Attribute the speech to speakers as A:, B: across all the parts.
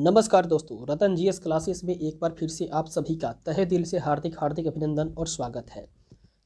A: नमस्कार दोस्तों, रतन GS classes में एक बार फिर से आप सभी का तहे दिल से हार्दिक हार्दिक अभिनंदन और स्वागत है।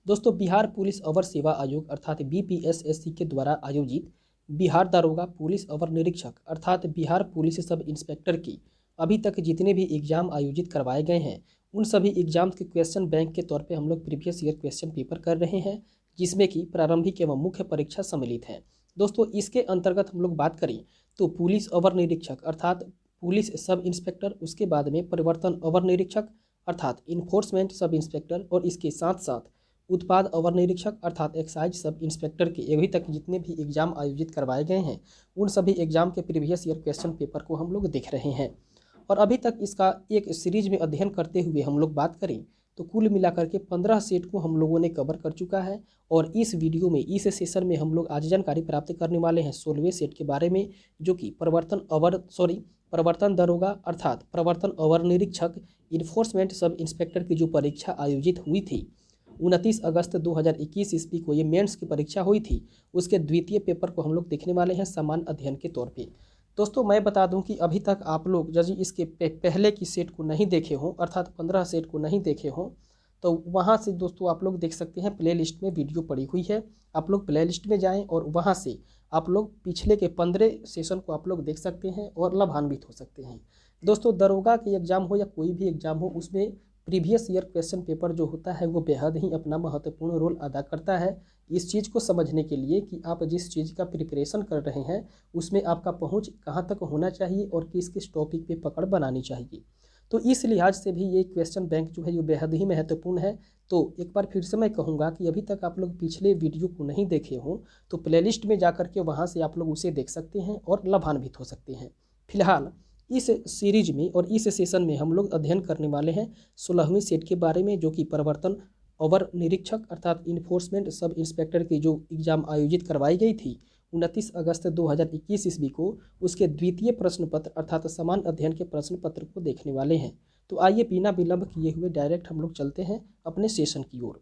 A: दोस्तों, बिहार पुलिस अवर सेवा आयोग अर्थात बीपीएसएससी के द्वारा आयोजित बिहार दारोगा पुलिस अवर निरीक्षक अर्थात बिहार पुलिस सब इंस्पेक्टर की अभी तक जितने भी एग्जाम आयोजित करवाए गए हैं उन सभी एग्जाम्स के क्वेश्चन बैंक के तौर पर हम लोग प्रीवियस ईयर क्वेश्चन पेपर कर रहे हैं, जिसमें कि प्रारंभिक एवं मुख्य परीक्षा सम्मिलित है। दोस्तों, इसके अंतर्गत हम लोग बात करें तो पुलिस अवर निरीक्षक अर्थात पुलिस सब इंस्पेक्टर, उसके बाद में परिवर्तन अवर निरीक्षक अर्थात इन्फोर्समेंट सब इंस्पेक्टर और इसके साथ साथ उत्पाद अवर निरीक्षक अर्थात एक्साइज सब इंस्पेक्टर के अभी तक जितने भी एग्जाम आयोजित करवाए गए हैं उन सभी एग्जाम के प्रीवियस ईयर क्वेश्चन पेपर को हम लोग देख रहे हैं। और अभी तक इसका एक सीरीज में अध्ययन करते हुए हम लोग बात करें तो कुल मिलाकर के 15 सेट को हम लोगों ने कवर कर चुका है। और इस वीडियो में इस सेशन में हम लोग आज जानकारी प्राप्त करने वाले हैं 16वें सेट के बारे में, जो कि प्रवर्तन दरोगा अर्थात प्रवर्तन अवर निरीक्षक इन्फोर्समेंट सब इंस्पेक्टर की जो परीक्षा आयोजित हुई थी 29 अगस्त 2021 ईस्वी को, ये मेंस की परीक्षा हुई थी, उसके द्वितीय पेपर को हम लोग देखने वाले हैं सामान्य अध्ययन के तौर पे। दोस्तों, मैं बता दूं कि अभी तक आप लोग यदि इसके पहले की सेट को नहीं देखे हों अर्थात 15 सेट को नहीं देखे हों तो वहाँ से दोस्तों आप लोग देख सकते हैं, प्ले लिस्ट में वीडियो पड़ी हुई है, आप लोग प्ले लिस्ट में जाएँ और वहाँ से आप लोग पिछले के 15 सेशन को आप लोग देख सकते हैं और लाभान्वित हो सकते हैं। दोस्तों, दरोगा के एग्ज़ाम हो या कोई भी एग्ज़ाम हो, उसमें प्रीवियस ईयर क्वेश्चन पेपर जो होता है वो बेहद ही अपना महत्वपूर्ण रोल अदा करता है इस चीज़ को समझने के लिए कि आप जिस चीज़ का प्रिपरेशन कर रहे हैं उसमें आपका पहुंच कहां तक होना चाहिए और किस किस टॉपिक पे पकड़ बनानी चाहिए। तो इस लिहाज से भी ये क्वेश्चन बैंक जो है ये बेहद ही महत्वपूर्ण है। तो एक बार फिर से मैं कहूँगा कि अभी तक आप लोग पिछले वीडियो को नहीं देखे हों तो प्लेलिस्ट में जा कर के वहाँ से आप लोग उसे देख सकते हैं और लाभान्वित हो सकते हैं। फिलहाल इस सीरीज में और इस सेशन में हम लोग अध्ययन करने वाले हैं 16वीं सेट के बारे में, जो कि परिवर्तन अवर निरीक्षक अर्थात इन्फोर्समेंट सब इंस्पेक्टर की जो एग्ज़ाम आयोजित करवाई गई थी 29 अगस्त 2021 ईस्वी को, उसके द्वितीय प्रश्न पत्र अर्थात समान अध्ययन के प्रश्न पत्र को देखने वाले हैं। तो आइए बिना विलंब किए हुए डायरेक्ट हम लोग चलते हैं अपने सेशन की ओर।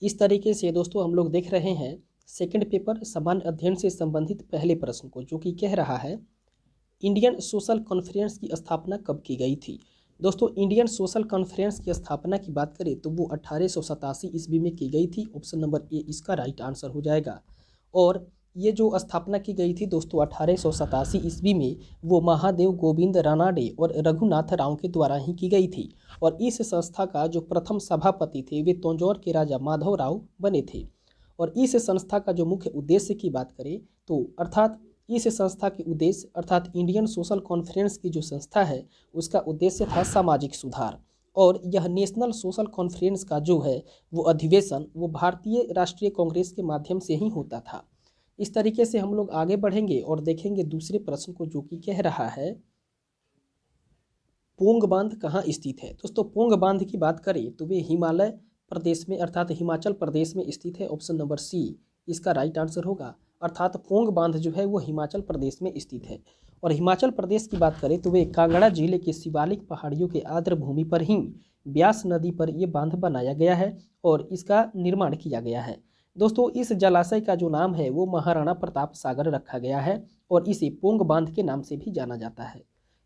A: इस तरीके से दोस्तों हम लोग देख रहे हैं सेकंड पेपर समान अध्ययन से संबंधित पहले प्रश्न को, जो कि कह रहा है इंडियन सोशल कॉन्फ्रेंस की स्थापना कब की गई थी। दोस्तों, इंडियन सोशल कॉन्फ्रेंस की स्थापना की बात करें तो वो 1887 ईस्वी में की गई थी। ऑप्शन नंबर ए इसका राइट आंसर हो जाएगा। और ये जो स्थापना की गई थी दोस्तों 1887 ईस्वी में, वो महादेव गोविंद रानाडे और रघुनाथ राव के द्वारा ही की गई थी। और इस संस्था का जो प्रथम सभापति थे वे तंजौर के राजा माधव राव बने थे। और इस संस्था का जो मुख्य उद्देश्य की बात करें तो अर्थात इस संस्था के उद्देश्य अर्थात इंडियन सोशल कॉन्फ्रेंस की जो संस्था है उसका उद्देश्य था सामाजिक सुधार। और यह नेशनल सोशल कॉन्फ्रेंस का जो है वो अधिवेशन वो भारतीय राष्ट्रीय कांग्रेस के माध्यम से ही होता था। इस तरीके से हम लोग आगे बढ़ेंगे और देखेंगे दूसरे प्रश्न को, जो कि कह रहा है पोंग बांध कहाँ स्थित है। दोस्तों, पोंग बांध की बात करें तो वे हिमालय प्रदेश में अर्थात हिमाचल प्रदेश में स्थित है। ऑप्शन नंबर सी इसका राइट आंसर होगा। अर्थात पोंग बांध जो है वो हिमाचल प्रदेश में स्थित है। और हिमाचल प्रदेश की बात करें तो वे कांगड़ा जिले के शिवालिक पहाड़ियों के आर्द्र भूमि पर ही ब्यास नदी पर ये बांध बनाया गया है और इसका निर्माण किया गया है। दोस्तों, इस जलाशय का जो नाम है वो महाराणा प्रताप सागर रखा गया है और इसे पोंग बांध के नाम से भी जाना जाता है।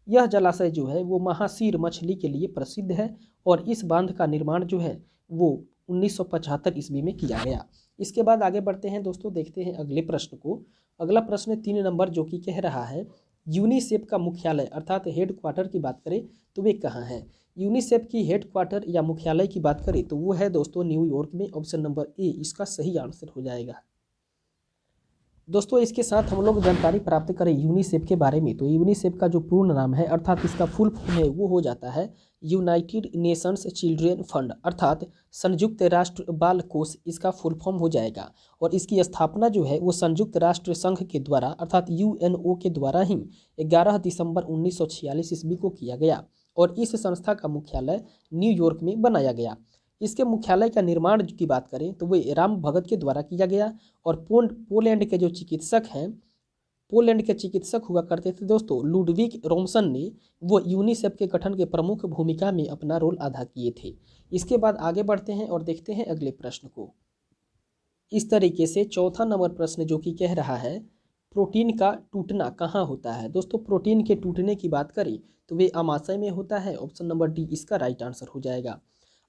A: यह जलाशय जो है वो महासीर मछली के लिए प्रसिद्ध है और इस बांध का निर्माण जो है वो 1975 ईस्वी में किया गया। इसके बाद आगे बढ़ते हैं दोस्तों, देखते हैं अगले प्रश्न को। अगला प्रश्न 3 नंबर, जो कि कह रहा है यूनिसेफ का मुख्यालय अर्थात हेड क्वार्टर की बात करें तो वे कहाँ है। यूनिसेफ की हेड क्वार्टर या मुख्यालय की बात करें तो वो है दोस्तों न्यूयॉर्क में। ऑप्शन नंबर ए इसका सही आंसर हो जाएगा। दोस्तों, इसके साथ हम लोग जानकारी प्राप्त करें यूनिसेफ के बारे में तो यूनिसेफ का जो पूर्ण नाम है अर्थात इसका फुल फॉर्म है वो हो जाता है यूनाइटेड नेशंस चिल्ड्रेन फंड अर्थात संयुक्त राष्ट्र बाल कोष, इसका फुल फॉर्म हो जाएगा। और इसकी स्थापना जो है वो संयुक्त राष्ट्र संघ के द्वारा अर्थात यूएनओ के द्वारा ही 11 दिसंबर 1946 ईस्वी को किया गया। और इस संस्था का मुख्यालय न्यूयॉर्क में बनाया गया। इसके मुख्यालय का निर्माण की बात करें तो वो राम भगत के द्वारा किया गया। और पोलैंड के जो चिकित्सक हैं, पोलैंड के चिकित्सक हुआ करते थे दोस्तों लुडविग रोमसन ने वो यूनिसेफ के गठन के प्रमुख भूमिका में अपना रोल अदा किए थे। इसके बाद आगे बढ़ते हैं और देखते हैं अगले प्रश्न को। इस तरीके से चौथा नंबर प्रश्न, जो कि कह रहा है प्रोटीन का टूटना कहाँ होता है? दोस्तों प्रोटीन के टूटने की बात करें तो वे अमाशय में होता है। ऑप्शन नंबर डी इसका राइट आंसर हो जाएगा।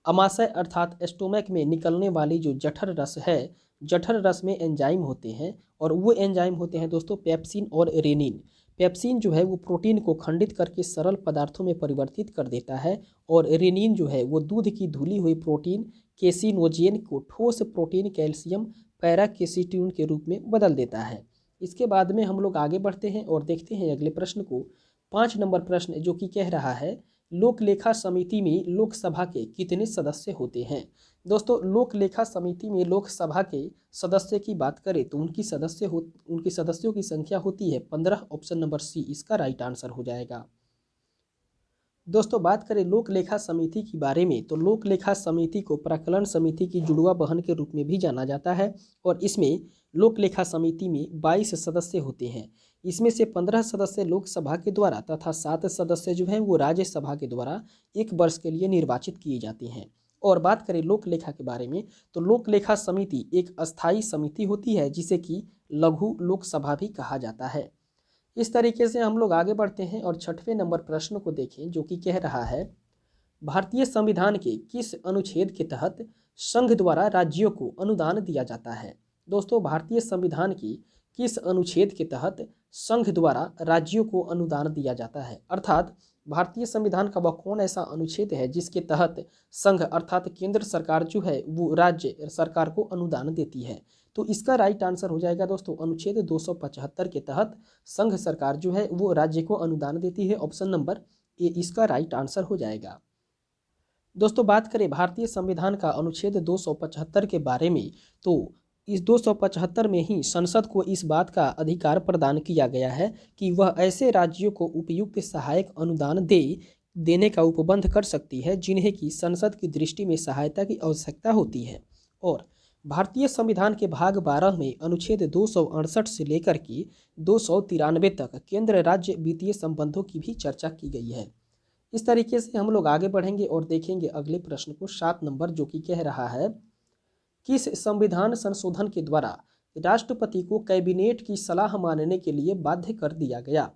A: अमाशय अर्थात स्टोमक में निकलने वाली जो जठर रस है, जठर रस में एंजाइम होते हैं और वो एंजाइम होते हैं दोस्तों पेप्सिन और रेनिन। पेप्सिन जो है वो प्रोटीन को खंडित करके सरल पदार्थों में परिवर्तित कर देता है और रेनिन जो है वो दूध की धुली हुई प्रोटीन केसिनोजेन को ठोस प्रोटीन कैल्शियम पैराकेसिट्यून के रूप में बदल देता है। इसके बाद में हम लोग आगे बढ़ते हैं और देखते हैं अगले प्रश्न को। 5 नंबर प्रश्न जो कि कह रहा है लोक लेखा समिति में लोकसभा के कितने सदस्य होते हैं? दोस्तों लोक लेखा समिति में लोकसभा के सदस्य की बात करें तो उनकी सदस्यों की संख्या होती है 15। ऑप्शन नंबर सी इसका राइट आंसर हो जाएगा। दोस्तों बात करें लोक लेखा समिति के बारे में तो लोक लेखा समिति को प्राक्कलन समिति की जुड़वा बहन के रूप में भी जाना जाता है और इसमें लोक लेखा समिति में 22 सदस्य होते हैं। इसमें से 15 सदस्य लोकसभा के द्वारा तथा 7 सदस्य जो हैं वो राज्यसभा के द्वारा 1 वर्ष के लिए निर्वाचित किए जाते हैं। और बात करें लोक लेखा के बारे में तो लोक लेखा समिति एक अस्थायी समिति होती है जिसे कि लघु लोकसभा भी कहा जाता है। इस तरीके से हम लोग आगे बढ़ते हैं और 6वें नंबर प्रश्न को देखें जो कि कह रहा है भारतीय संविधान के किस अनुच्छेद के तहत संघ द्वारा राज्यों को अनुदान दिया जाता है? दोस्तों भारतीय संविधान की किस अनुच्छेद के तहत संघ द्वारा राज्यों को अनुदान दिया जाता है? अर्थात भारतीय संविधान का वह कौन ऐसा अनुच्छेद है जिसके तहत संघ अर्थात केंद्र सरकार जो है वो राज्य सरकार को अनुदान देती है? तो इसका राइट आंसर हो जाएगा दोस्तों अनुच्छेद 275 के तहत संघ सरकार जो है वो राज्य को अनुदान देती है। ऑप्शन नंबर ए इसका राइट आंसर हो जाएगा। दोस्तों बात करें भारतीय संविधान का अनुच्छेद 275 के बारे में तो इस 275 में ही संसद को इस बात का अधिकार प्रदान किया गया है कि वह ऐसे राज्यों को उपयुक्त सहायक अनुदान देने का उपबंध कर सकती है जिन्हें कि संसद की दृष्टि में सहायता की आवश्यकता होती है। और भारतीय संविधान के भाग 12 में अनुच्छेद 268 से लेकर के 293 तक केंद्र राज्य वित्तीय संबंधों की भी चर्चा की गई है। इस तरीके से हम लोग आगे बढ़ेंगे और देखेंगे अगले प्रश्न को 7 नंबर जो कि कह रहा है किस संविधान संशोधन के द्वारा राष्ट्रपति को कैबिनेट की सलाह मानने के लिए बाध्य कर दिया गया?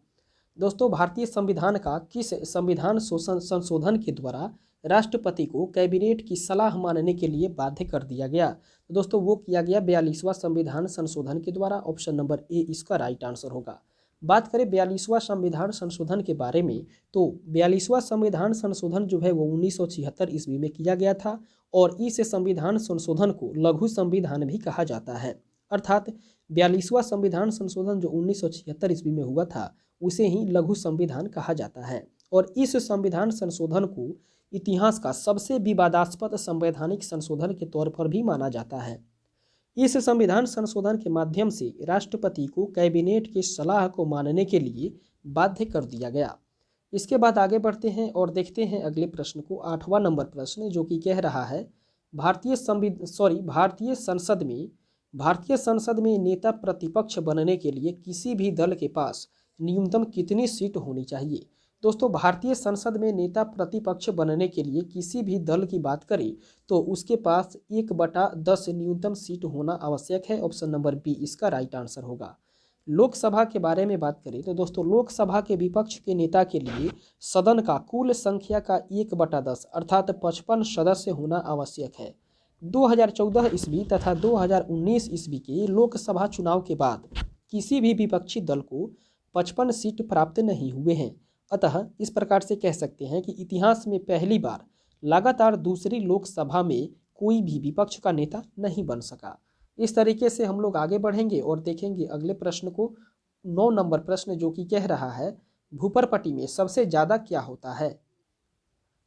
A: दोस्तों भारतीय संविधान का किस संविधान संशोधन के द्वारा राष्ट्रपति को कैबिनेट की सलाह मानने के लिए बाध्य कर दिया गया? तो दोस्तों वो किया गया 42वां संविधान संशोधन के द्वारा। ऑप्शन नंबर ए इसका राइट आंसर होगा। बात करें 42वां संविधान संशोधन के बारे में तो 42वां संविधान संशोधन जो है वो 1976 ईस्वी में किया गया था और इस संविधान संशोधन को लघु संविधान भी कहा जाता है। अर्थात 42वां संविधान संशोधन जो 1976 ईस्वी में हुआ था उसे ही लघु संविधान कहा जाता है और इस संविधान संशोधन को इतिहास का सबसे विवादास्पद संवैधानिक संशोधन के तौर पर भी माना जाता है। इस संविधान संशोधन के माध्यम से राष्ट्रपति को कैबिनेट की सलाह को मानने के लिए बाध्य कर दिया गया। इसके बाद आगे बढ़ते हैं और देखते हैं अगले प्रश्न को 8वां नंबर प्रश्न जो कि कह रहा है भारतीय संसद में नेता प्रतिपक्ष बनने के लिए किसी भी दल के पास न्यूनतम कितनी सीट होनी चाहिए? दोस्तों भारतीय संसद में नेता प्रतिपक्ष बनने के लिए किसी भी दल की बात करें तो उसके पास 1/10 न्यूनतम सीट होना आवश्यक है। ऑप्शन नंबर बी इसका राइट आंसर होगा। लोकसभा के बारे में बात करें तो दोस्तों लोकसभा के विपक्ष के नेता के लिए सदन का कुल संख्या का 1/10 अर्थात 55 सदस्य होना आवश्यक है। 2014 ईस्वी तथा 2019 ईस्वी के लोकसभा चुनाव के बाद किसी भी विपक्षी दल को 55 सीट प्राप्त नहीं हुए हैं। अतः इस प्रकार से कह सकते हैं कि इतिहास में पहली बार लगातार दूसरी लोकसभा में कोई भी विपक्ष का नेता नहीं बन सका। इस तरीके से हम लोग आगे बढ़ेंगे और देखेंगे अगले प्रश्न को 9 नंबर प्रश्न जो कि कह रहा है भूपरपट्टी में सबसे ज़्यादा क्या होता है?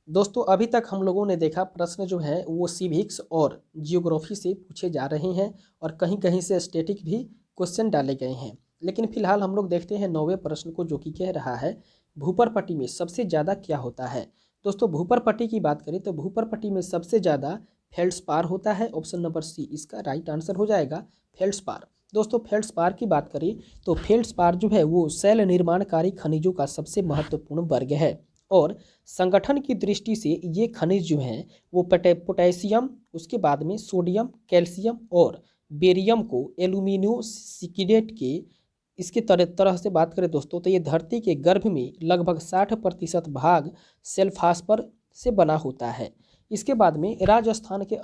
A: दोस्तों अभी तक हम लोगों ने देखा प्रश्न जो है वो सिविक्स और जियोग्राफी से पूछे जा रहे हैं और कहीं कहीं से स्टैटिक भी क्वेश्चन डाले गए हैं। लेकिन फिलहाल हम लोग देखते हैं 9वें प्रश्न को जो कि कह रहा है भूपरपट्टी में सबसे ज़्यादा क्या होता है? दोस्तों भूपरपट्टी की बात करें तो भूपरपट्टी में सबसे ज़्यादा फेल्ड्स्पार होता है। ऑप्शन नंबर सी इसका राइट आंसर हो जाएगा फेल्ड्स्पार। दोस्तों फेल्ड्स्पार की बात करें तो फेल्ड्स्पार जो है वो शैल निर्माणकारी खनिजों का सबसे महत्वपूर्ण वर्ग है और संगठन की दृष्टि से ये खनिज जो हैं वो पोटेशियम, उसके बाद में सोडियम, कैल्शियम और बेरियम को एल्यूमिनो सिलिकेट के इसके तरह से बात करें दोस्तों तो ये धरती के गर्भ में लगभग 60% भाग सेल्फास्पर से बना होता है। इसके बाद में राजस्थान का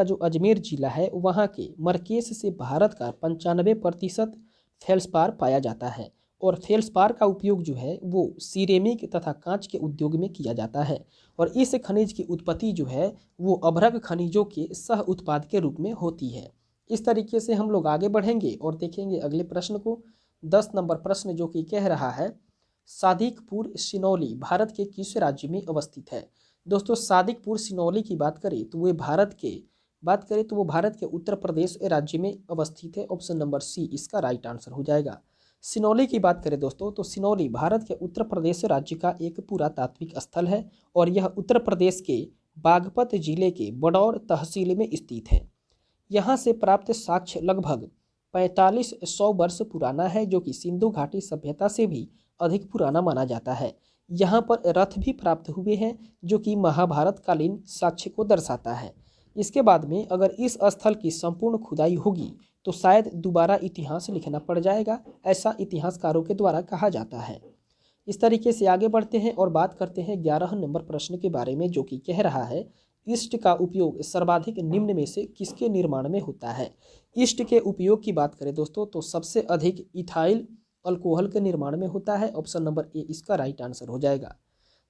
A: जो अजमेर जिला है वहाँ के मरकेश से भारत का 95% फेल्सपार पाया जाता है। और फेल्सपार का उपयोग जो है वो सिरेमिक तथा कांच के उद्योग में किया जाता है। और इस खनिज की उत्पत्ति जो है वो अभ्रक खनिजों के सह उत्पाद के रूप में होती है। इस तरीके से हम लोग आगे बढ़ेंगे और देखेंगे अगले प्रश्न को। 10 नंबर प्रश्न जो कि कह रहा है सादिकपुर सिनौली भारत के किस राज्य में अवस्थित है। दोस्तों सादिकपुर सिनौली की बात करें तो वो भारत के उत्तर प्रदेश राज्य में अवस्थित है। ऑप्शन नंबर सी इसका राइट आंसर हो जाएगा। सिनौली की बात करें दोस्तों तो सिनौली भारत के उत्तर प्रदेश राज्य का एक पुरातात्विक स्थल है और यह उत्तर प्रदेश के बागपत जिले के बडौर तहसील में स्थित है। यहाँ से प्राप्त साक्ष्य लगभग 4500 वर्ष पुराना है जो कि सिंधु घाटी सभ्यता से भी अधिक पुराना माना जाता है। यहाँ पर रथ भी प्राप्त हुए हैं जो कि महाभारत कालीन साक्ष्य को दर्शाता है। इसके बाद में अगर इस स्थल की संपूर्ण खुदाई होगी तो शायद दोबारा इतिहास लिखना पड़ जाएगा, ऐसा इतिहासकारों के द्वारा कहा जाता है। इस तरीके से आगे बढ़ते हैं और बात करते हैं 11 नंबर प्रश्न के बारे में जो कि कह रहा है ईस्ट का उपयोग सर्वाधिक निम्न में से किसके निर्माण में होता है। ईस्ट के उपयोग की बात करें दोस्तों तो सबसे अधिक इथाइल अल्कोहल के निर्माण में होता है। ऑप्शन नंबर ए इसका राइट आंसर हो जाएगा।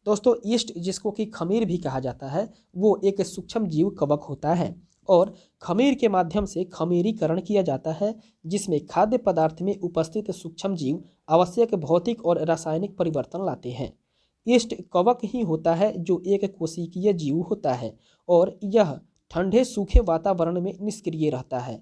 A: दोस्तों ईस्ट जिसको कि खमीर भी कहा जाता है वो एक सूक्ष्म जीव कवक होता है और खमीर के माध्यम से खमीरीकरण किया जाता है जिसमें खाद्य पदार्थ में उपस्थित सूक्ष्म जीव आवश्यक भौतिक और रासायनिक परिवर्तन लाते हैं। ईस्ट कवक ही होता है जो एक कोशिकीय जीव होता है और यह ठंडे सूखे वातावरण में निष्क्रिय रहता है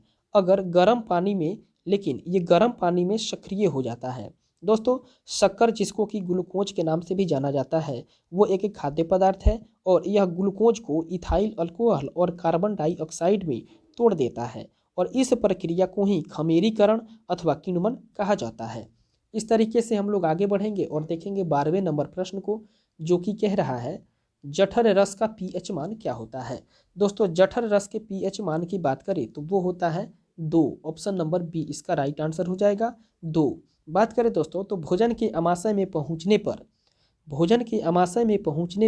A: लेकिन ये गर्म पानी में सक्रिय हो जाता है। दोस्तों शक्कर जिसको कि ग्लूकोज के नाम से भी जाना जाता है वो एक खाद्य पदार्थ है और यह ग्लूकोज को इथाइल अल्कोहल और कार्बन डाइऑक्साइड में तोड़ देता है और इस प्रक्रिया को ही खमीरीकरण अथवा किण्वन कहा जाता है। इस तरीके से हम लोग आगे बढ़ेंगे और देखेंगे 12वें नंबर प्रश्न को जो कि कह रहा है जठर रस का पीएच मान क्या होता है। दोस्तों जठर रस के पीएच मान की बात करें तो वो होता है 2। ऑप्शन नंबर बी इसका राइट आंसर हो जाएगा 2। बात करें दोस्तों तो भोजन के अमाशय में पहुंचने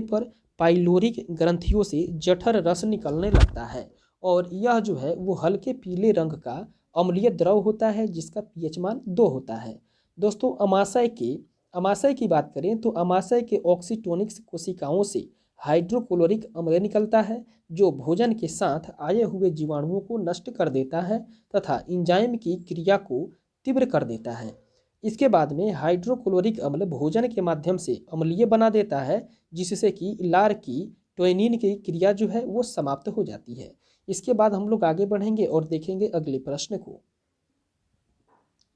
A: पर पाइलोरिक ग्रंथियों से जठर रस निकलने लगता है और यह जो है वो हल्के पीले रंग का अम्लीय द्रव होता है जिसका पीएच मान 2 होता है। दोस्तों अमाशय की बात करें तो अमाशय के ऑक्सीटोनिक्स कोशिकाओं से हाइड्रोक्लोरिक अम्ल निकलता है जो भोजन के साथ आए हुए जीवाणुओं को नष्ट कर देता है तथा एंजाइम की क्रिया को तीव्र कर देता है। इसके बाद में हाइड्रोक्लोरिक अम्ल भोजन के माध्यम से अम्लीय बना देता है जिससे कि लार की टोइनिन की क्रिया जो है वो समाप्त हो जाती है। इसके बाद हम लोग आगे बढ़ेंगे और देखेंगे अगले प्रश्न को।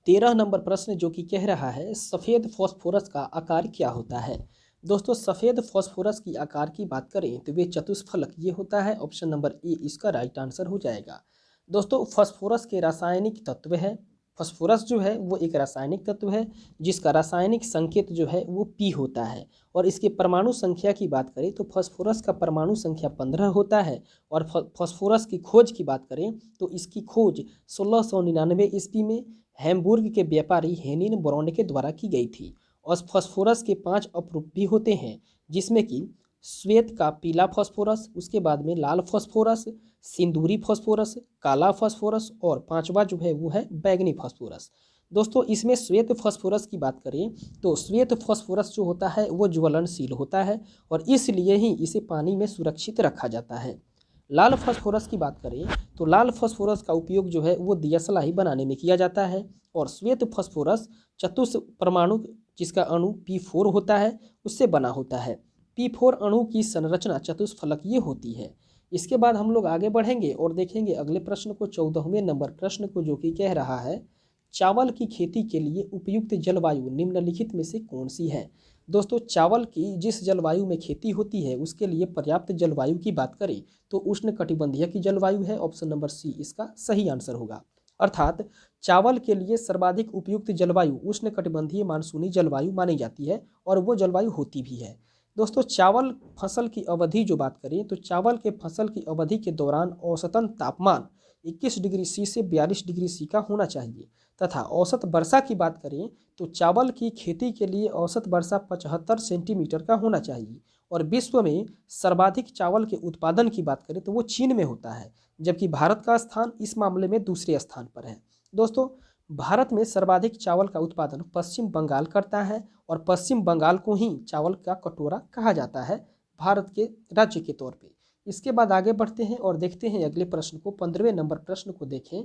A: 13 नंबर प्रश्न जो कि कह रहा है सफ़ेद फॉस्फोरस का आकार क्या होता है। दोस्तों सफ़ेद फॉस्फोरस की आकार की बात करें तो वे चतुष्फलकीय होता है। ऑप्शन नंबर ए इसका राइट आंसर हो जाएगा। दोस्तों फॉस्फोरस के रासायनिक तत्व है, फॉस्फोरस जो है वो एक रासायनिक तत्व है जिसका रासायनिक संकेत जो है वो P होता है और इसके परमाणु संख्या की बात करें तो फॉस्फोरस का परमाणु संख्या 15 होता है। और फॉस्फोरस की खोज की बात करें तो इसकी खोज 1699 ईस्वी में हैम्बुर्ग के व्यापारी हेनिन ब्रॉन्ड के द्वारा की गई थी। और फॉस्फोरस के 5 अपरूप भी होते हैं जिसमें कि श्वेत का पीला फॉस्फोरस, उसके बाद में लाल फॉस्फोरस, सिंदूरी फॉस्फोरस, काला फॉस्फोरस और 5वां जो है वो है बैंगनी फॉस्फोरस। दोस्तों इसमें श्वेत फॉस्फोरस की बात करें तो श्वेत फॉस्फोरस जो होता है वो ज्वलनशील होता है और इसलिए ही इसे पानी में सुरक्षित रखा जाता है। लाल फॉस्फोरस की बात करें तो लाल फॉस्फोरस का उपयोग जो है वो दियासलाई बनाने में किया जाता है और श्वेत फॉस्फोरस चतुष परमाणु जिसका अणु P4 होता है उससे बना होता है। P4 अणु की संरचना चतुष्फलकीय होती है। इसके बाद हम लोग आगे बढ़ेंगे और देखेंगे अगले प्रश्न को 14वें नंबर प्रश्न को जो कि कह रहा है चावल की खेती के लिए उपयुक्त जलवायु निम्नलिखित में से कौन सी है। दोस्तों चावल की जिस जलवायु में खेती होती है उसके लिए पर्याप्त जलवायु की बात करें तो उष्णकटिबंधीय की जलवायु है। ऑप्शन नंबर सी इसका सही आंसर होगा। अर्थात चावल के लिए सर्वाधिक उपयुक्त जलवायु उष्णकटिबंधीय मानसूनी जलवायु मानी जाती है और वो जलवायु होती भी है। दोस्तों चावल फसल की अवधि जो बात करें तो चावल के फसल की अवधि के दौरान औसतन तापमान 21 डिग्री सी से 42 डिग्री सी का होना चाहिए तथा औसत वर्षा की बात करें तो चावल की खेती के लिए औसत वर्षा 75 सेंटीमीटर का होना चाहिए। और विश्व में सर्वाधिक चावल के उत्पादन की बात करें तो वो चीन में होता है, जबकि भारत का स्थान इस मामले में दूसरे स्थान पर है। दोस्तों, भारत में सर्वाधिक चावल का उत्पादन पश्चिम बंगाल करता है और पश्चिम बंगाल को ही चावल का कटोरा कहा जाता है भारत के राज्य के तौर पे। इसके बाद आगे बढ़ते हैं और देखते हैं अगले प्रश्न को। 15वें नंबर प्रश्न को देखें,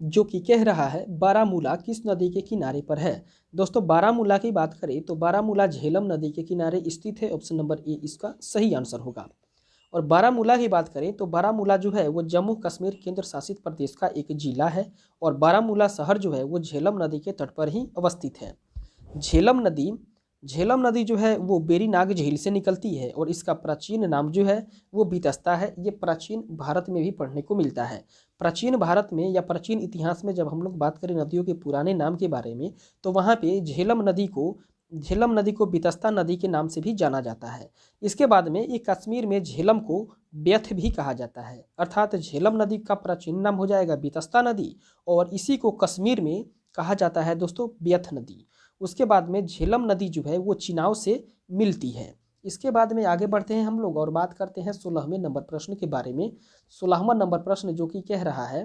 A: जो कि कह रहा है बारामूला किस नदी के किनारे पर है। दोस्तों, बारामूला की बात करें तो बारामूला झेलम नदी के किनारे स्थित है। ऑप्शन नंबर ए इसका सही आंसर होगा। और बारामूला की बात करें तो बारामूला जो है वो जम्मू कश्मीर केंद्र शासित प्रदेश का एक जिला है और बारामूला शहर जो है वो झेलम नदी के तट पर ही अवस्थित है। झेलम नदी जो है वो बेरीनाग झील से निकलती है और इसका प्राचीन नाम जो है वो बीतस्ता है। ये प्राचीन भारत में भी पढ़ने को मिलता है। प्राचीन भारत में या प्राचीन इतिहास में जब हम लोग बात करें नदियों के पुराने नाम के बारे में तो वहाँ पे झेलम नदी को बीतस्ता नदी के नाम से भी जाना जाता है। इसके बाद में ये कश्मीर में झेलम को व्यथ भी कहा जाता है, अर्थात झेलम नदी का प्राचीन नाम हो जाएगा बीतस्ता नदी और इसी को कश्मीर में कहा जाता है दोस्तों व्यथ नदी। उसके बाद में झेलम नदी जो है वो चिनाव से मिलती है। इसके बाद में आगे बढ़ते हैं हम लोग और बात करते हैं 16वें नंबर प्रश्न के बारे में। 16वां नंबर प्रश्न जो कि कह रहा है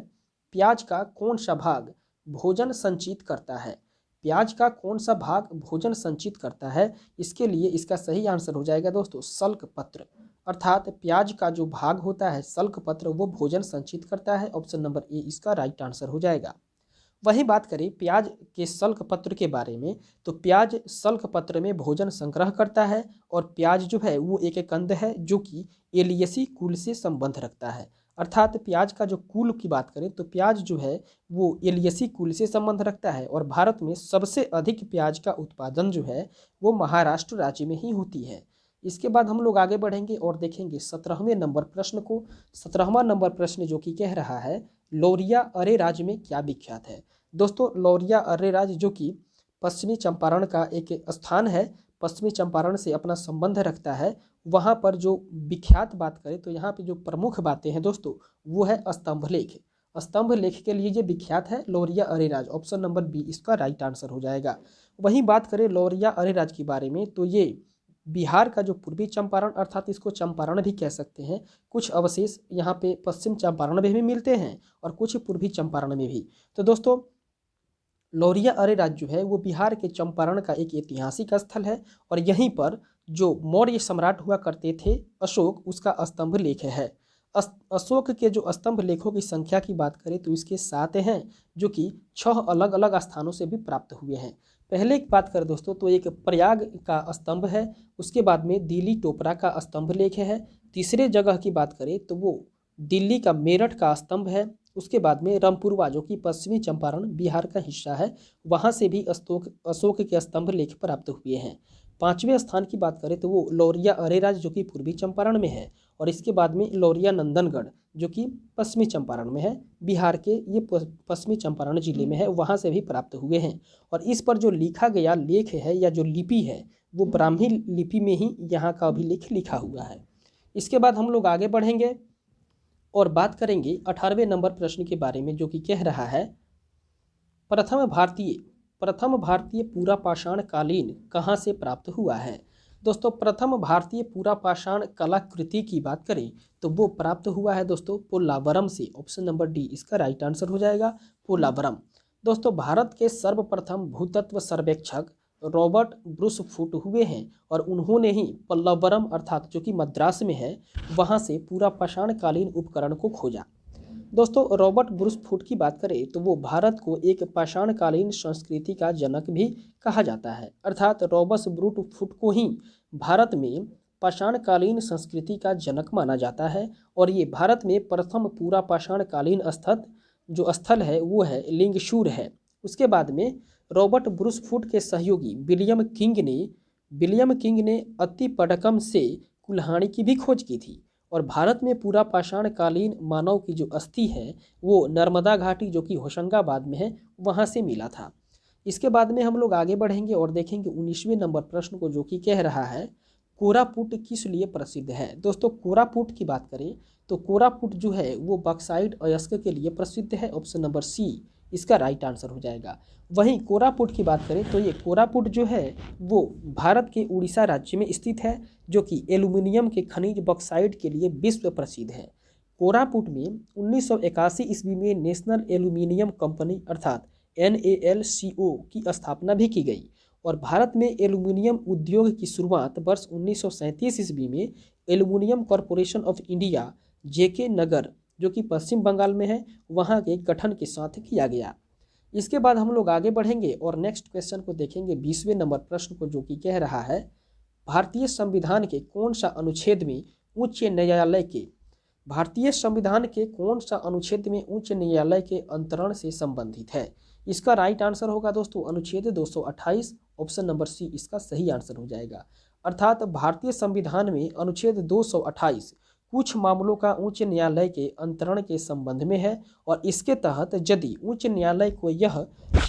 A: प्याज का कौन सा भाग भोजन संचित करता है। प्याज का कौन सा भाग भोजन संचित करता है, इसके लिए इसका सही आंसर हो जाएगा दोस्तों सल्क पत्र। अर्थात प्याज का जो भाग होता है सल्क पत्र वो भोजन संचित करता है। ऑप्शन नंबर ए इसका राइट आंसर हो जाएगा। वहीं बात करें प्याज के सल्क पत्र के बारे में तो प्याज सल्क पत्र में भोजन संग्रह करता है और प्याज जो है वो एक कंद है जो कि एलियेसी कुल से संबंध रखता है। अर्थात प्याज का जो कुल की बात करें तो प्याज जो है वो एलियेसी कुल से संबंध रखता है और भारत में सबसे अधिक प्याज का उत्पादन जो है वो महाराष्ट्र राज्य में ही होती है। इसके बाद हम लोग आगे बढ़ेंगे और देखेंगे 17वें नंबर प्रश्न को। 17वां नंबर प्रश्न जो कि कह रहा है लौरिया अरे राज्य में क्या विख्यात है। दोस्तों, लौरिया अरे राज्य जो कि पश्चिमी चंपारण का एक स्थान है, पश्चिमी चंपारण से अपना संबंध रखता है। वहाँ पर जो विख्यात बात करें तो यहाँ पे जो प्रमुख बातें हैं दोस्तों वो है स्तंभ लेख। स्तंभ लेख के लिए ये विख्यात है Lauriya Areraj. Option number B इसका राइट आंसर हो जाएगा। वहीं बात करें लौरिया अरेराज के बारे में तो ये बिहार का जो पूर्वी चंपारण अर्थात इसको चंपारण भी कह सकते हैं, कुछ अवशेष यहाँ पे पश्चिम चंपारण में भी मिलते हैं और कुछ पूर्वी चंपारण में भी। तो दोस्तों, लौरिया अरेराज जो है वो बिहार के चंपारण का एक ऐतिहासिक स्थल है और यहीं पर जो मौर्य सम्राट हुआ करते थे अशोक, उसका स्तंभ लेख है। अशोक के जो स्तंभ लेखों की संख्या की बात करें तो इसके 7 हैं जो कि 6 अलग अलग स्थानों से भी प्राप्त हुए हैं। पहले की बात करें दोस्तों तो एक प्रयाग का स्तंभ है, उसके बाद में दिल्ली टोपरा का स्तंभ लेख है। तीसरे जगह की बात करें तो वो दिल्ली का मेरठ का स्तंभ है। उसके बाद में रामपुरवा जो कि पश्चिमी चंपारण बिहार का हिस्सा है, वहाँ से भी अशोक के स्तंभ लेख प्राप्त हुए हैं। 5वें स्थान की बात करें तो वो लौरिया अरेराज जो कि पूर्वी चंपारण में है और इसके बाद में लौरिया नंदनगढ़ जो कि पश्चिमी चंपारण में है, बिहार के ये पश्चिमी चंपारण जिले में है, वहाँ से भी प्राप्त हुए हैं। और इस पर जो लिखा गया लेख है या जो लिपि है वो ब्राह्मी लिपि में ही यहाँ का अभिलेख लिखा हुआ है। इसके बाद हम लोग आगे बढ़ेंगे और बात करेंगे 18वें नंबर प्रश्न के बारे में जो कि कह रहा है प्रथम भारतीय पूरा पाषाण कालीन कहाँ से प्राप्त हुआ है। दोस्तों, प्रथम भारतीय पूरा पाषाण कलाकृति की बात करें तो वो प्राप्त हुआ है दोस्तों पोल्लावरम से। ऑप्शन नंबर डी इसका राइट आंसर हो जाएगा पोल्लावरम। दोस्तों, भारत के सर्वप्रथम भूतत्व सर्वेक्षक रॉबर्ट ब्रूस फुट हुए हैं और उन्होंने ही पल्लवरम अर्थात जो कि मद्रास में है वहाँ से पूरा पाषाणकालीन उपकरण को खोजा। दोस्तों, रॉबर्ट ब्रूस फुट की बात करें तो वो भारत को एक पाषाणकालीन संस्कृति का जनक भी कहा जाता है। अर्थात रॉबर्ट ब्रूस फुट को ही भारत में पाषाणकालीन संस्कृति का जनक माना जाता है और ये भारत में प्रथम पूरा पाषाणकालीन स्थल है वो है लिंगशूर है। उसके बाद में रॉबर्ट ब्रूस फुट के सहयोगी विलियम किंग ने अत्तिपडकम से कुल्हाड़ी की भी खोज की थी और भारत में पूरा पाषाणकालीन मानव की जो अस्थि है वो नर्मदा घाटी जो कि होशंगाबाद में है वहाँ से मिला था। इसके बाद में हम लोग आगे बढ़ेंगे और देखेंगे 19वें नंबर प्रश्न को जो कि कह रहा है कोरापुट किस लिए प्रसिद्ध है। दोस्तों, कोरापुट की बात करें तो कोरापुट जो है वो बॉक्साइट अयस्क के लिए प्रसिद्ध है, ऑप्शन नंबर सी इसका राइट आंसर हो जाएगा। वहीं कोरापुट की बात करें तो ये कोरापुट जो है वो भारत के उड़ीसा राज्य में स्थित है, जो कि एल्यूमिनियम के खनिज बॉक्साइट के लिए विश्व प्रसिद्ध है। कोरापुट में 1981 ईस्वी में नेशनल एल्यूमिनियम कंपनी अर्थात NALCO की स्थापना भी की गई और भारत में एल्यूमिनियम उद्योग की शुरुआत वर्ष 1937 ईस्वी में aluminium corporation of India JK नगर, जो कि पश्चिम बंगाल में है, वहाँ के गठन के साथ किया गया। इसके बाद हम लोग आगे बढ़ेंगे और नेक्स्ट क्वेश्चन को देखेंगे 20वें नंबर प्रश्न को, जो कि कह रहा है भारतीय संविधान के कौन सा अनुच्छेद में उच्च न्यायालय के भारतीय संविधान के कौन सा अनुच्छेद में उच्च न्यायालय के अंतरण से संबंधित है। इसका राइट आंसर होगा दोस्तों अनुच्छेद 228, ऑप्शन नंबर सी इसका सही आंसर हो जाएगा। अर्थात भारतीय संविधान में अनुच्छेद 228 कुछ मामलों का उच्च न्यायालय के अंतरण के संबंध में है और इसके तहत यदि उच्च न्यायालय को यह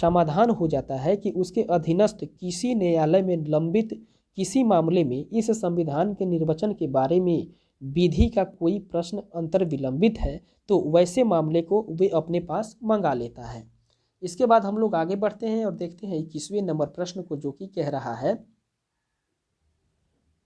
A: समाधान हो जाता है कि उसके अधीनस्थ किसी न्यायालय में लंबित किसी मामले में इस संविधान के निर्वचन के बारे में विधि का कोई प्रश्न अंतर विलंबित है, तो वैसे मामले को वे अपने पास मंगा लेता है। इसके बाद हम लोग आगे बढ़ते हैं और देखते हैं 21वें नंबर प्रश्न को, जो कि कह रहा है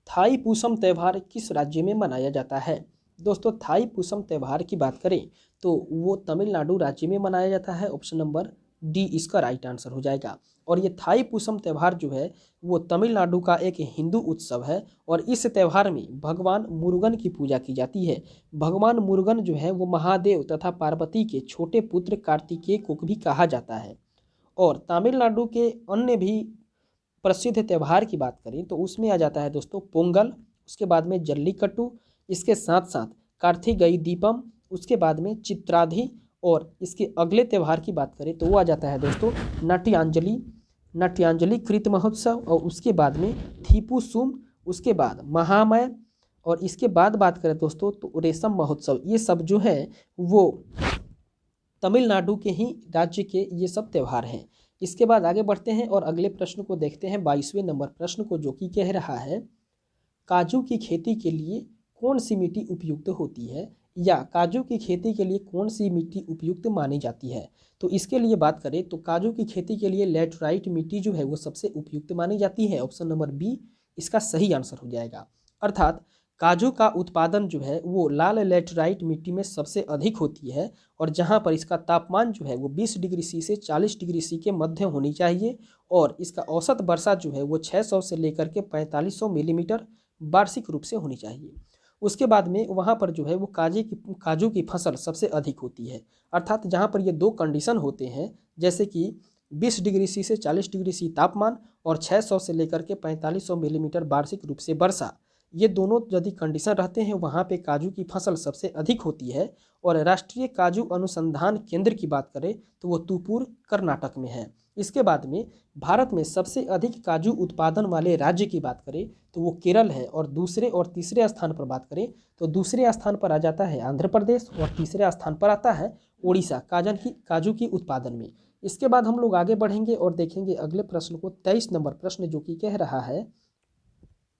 A: थाई पूसम त्यौहार किस राज्य में मनाया जाता है। दोस्तों थाई पूसम त्यौहार की बात करें तो वो तमिलनाडु राज्य में मनाया जाता है, ऑप्शन नंबर डी इसका राइट आंसर हो जाएगा। और ये थाई पूसम त्यौहार जो है वो तमिलनाडु का एक हिंदू उत्सव है और इस त्यौहार में भगवान मुरुगन की पूजा की जाती है। भगवान मुरुगन जो है वो महादेव तथा पार्वती के छोटे पुत्र कार्तिकेय को भी कहा जाता है। और तमिलनाडु के अन्य भी प्रसिद्ध त्यौहार की बात करें तो उसमें आ जाता है दोस्तों पोंगल, उसके बाद में जल्लीकट्टू, इसके साथ साथ कार्तिकेय दीपम, उसके बाद में चित्राधि, और इसके अगले त्यौहार की बात करें तो वो आ जाता है दोस्तों नाट्यांजलि कृत महोत्सव, और उसके बाद में थीपुसुम, उसके बाद महामय, और इसके बाद बात करें दोस्तों तो रेशम महोत्सव। ये सब जो है वो तमिलनाडु के ही राज्य के ये सब त्यौहार हैं। इसके बाद आगे बढ़ते हैं और अगले प्रश्न को देखते हैं 22वें नंबर प्रश्न को, जो कि कह रहा है काजू की खेती के लिए कौन सी मिट्टी उपयुक्त होती है, या काजू की खेती के लिए कौन सी मिट्टी उपयुक्त मानी जाती है। तो इसके लिए बात करें तो काजू की खेती के लिए लैटराइट मिट्टी जो है वो सबसे उपयुक्त मानी जाती है, ऑप्शन नंबर बी इसका सही आंसर हो जाएगा। अर्थात काजू का उत्पादन जो है वो लाल लैटराइट मिट्टी में सबसे अधिक होती है और जहां पर इसका तापमान जो है वो 20 डिग्री सी से 40 डिग्री सी के मध्य होनी चाहिए और इसका औसत वर्षा जो है वो 600 से लेकर के 4500 मिलीमीटर वार्षिक रूप से होनी चाहिए। उसके बाद में वहाँ पर जो है वो काजू की फसल सबसे अधिक होती है। अर्थात जहाँ पर ये दो कंडीशन होते हैं, जैसे कि 20 डिग्री सी से 40 डिग्री सी तापमान और 600 से लेकर के 4500 मिलीमीटर वार्षिक रूप से वर्षा, ये दोनों यदि कंडीशन रहते हैं वहाँ पे काजू की फसल सबसे अधिक होती है। और राष्ट्रीय काजू अनुसंधान केंद्र की बात करें तो वो तुपुर कर्नाटक में है। इसके बाद में भारत में सबसे अधिक काजू उत्पादन वाले राज्य की बात करें तो वो केरल है और दूसरे और तीसरे स्थान पर बात करें तो दूसरे स्थान पर आ जाता है आंध्र प्रदेश और तीसरे स्थान पर आता है उड़ीसा काजू की उत्पादन में। इसके बाद हम लोग आगे बढ़ेंगे और देखेंगे अगले प्रश्न को, 23 नंबर प्रश्न, जो कि कह रहा है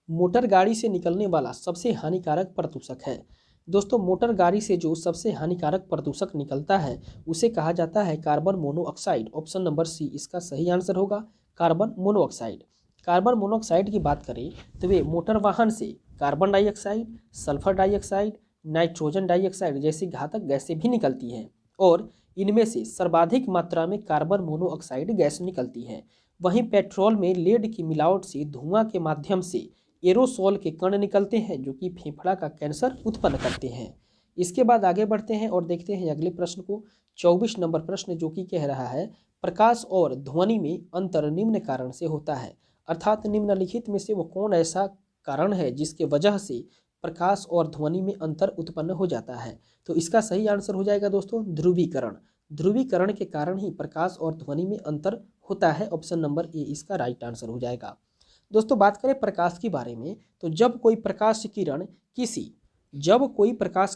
A: मोटर गाड़ी से निकलने वाला सबसे हानिकारक प्रदूषक है। दोस्तों मोटर गाड़ी से जो सबसे हानिकारक प्रदूषक निकलता है उसे कहा जाता है carbon monoxide, option number C इसका सही आंसर होगा कार्बन मोनोऑक्साइड। कार्बन मोनोऑक्साइड की बात करें तो वे मोटर वाहन से carbon dioxide, sulphur dioxide, nitrogen dioxide जैसी घातक गैसें भी निकलती हैं और इनमें से सर्वाधिक मात्रा में कार्बन मोनोऑक्साइड गैस निकलती है। वहीं पेट्रोल में लेड की मिलावट से धुआं के माध्यम से एरोसोल के कण निकलते हैं जो कि फेफड़ा का कैंसर उत्पन्न करते हैं। इसके बाद आगे बढ़ते हैं और देखते हैं अगले प्रश्न को, 24 नंबर प्रश्न, जो कि कह रहा है प्रकाश और ध्वनि में अंतर निम्न कारण से होता है। अर्थात निम्नलिखित में से वो कौन ऐसा कारण है जिसके वजह से प्रकाश और ध्वनि में अंतर उत्पन्न हो जाता है। तो इसका सही आंसर हो जाएगा दोस्तों ध्रुवीकरण। ध्रुवीकरण के कारण ही प्रकाश और ध्वनि में अंतर होता है, ऑप्शन नंबर ए इसका राइट आंसर हो जाएगा। दोस्तों बात करें प्रकाश के बारे में तो जब कोई प्रकाश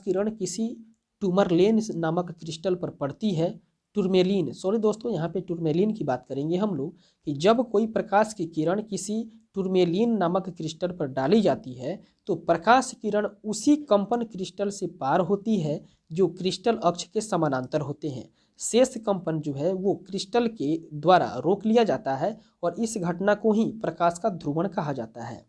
A: किरण किसी टूमरलेन नामक क्रिस्टल पर पड़ती है टूरमेलिन, सॉरी दोस्तों, यहाँ पे टूरमेलिन की बात करेंगे हम लोग कि जब कोई प्रकाश की किरण किसी टूरमेलिन नामक क्रिस्टल पर डाली जाती है तो प्रकाश किरण उसी कंपन क्रिस्टल से पार होती है जो क्रिस्टल अक्ष के समानांतर होते हैं। शेष कंपन जो है वो क्रिस्टल के द्वारा रोक लिया जाता है और इस घटना को ही प्रकाश का ध्रुवण कहा जाता है।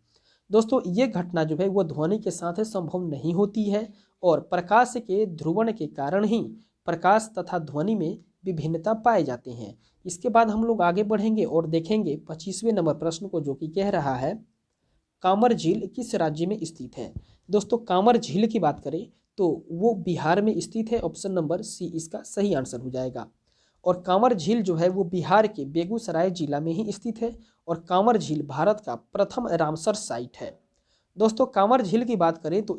A: दोस्तों ये घटना जो है वो ध्वनि के साथ संभव नहीं होती है और प्रकाश के ध्रुवण के कारण ही प्रकाश तथा ध्वनि में विभिन्नता पाए जाते हैं। इसके बाद हम लोग आगे बढ़ेंगे और देखेंगे 25वें नंबर प्रश्न को, जो कि कह रहा है कांवर झील किस राज्य में स्थित है। दोस्तों कांवर झील की बात करें तो वो बिहार में स्थित है। ऑप्शन नंबर सी इसका सही आंसर हो जाएगा। और कांवर झील जो है वो बिहार के बेगूसराय जिला में ही स्थित है और कांवर झील भारत का प्रथम रामसर साइट है। दोस्तों कांवर झील की बात करें तो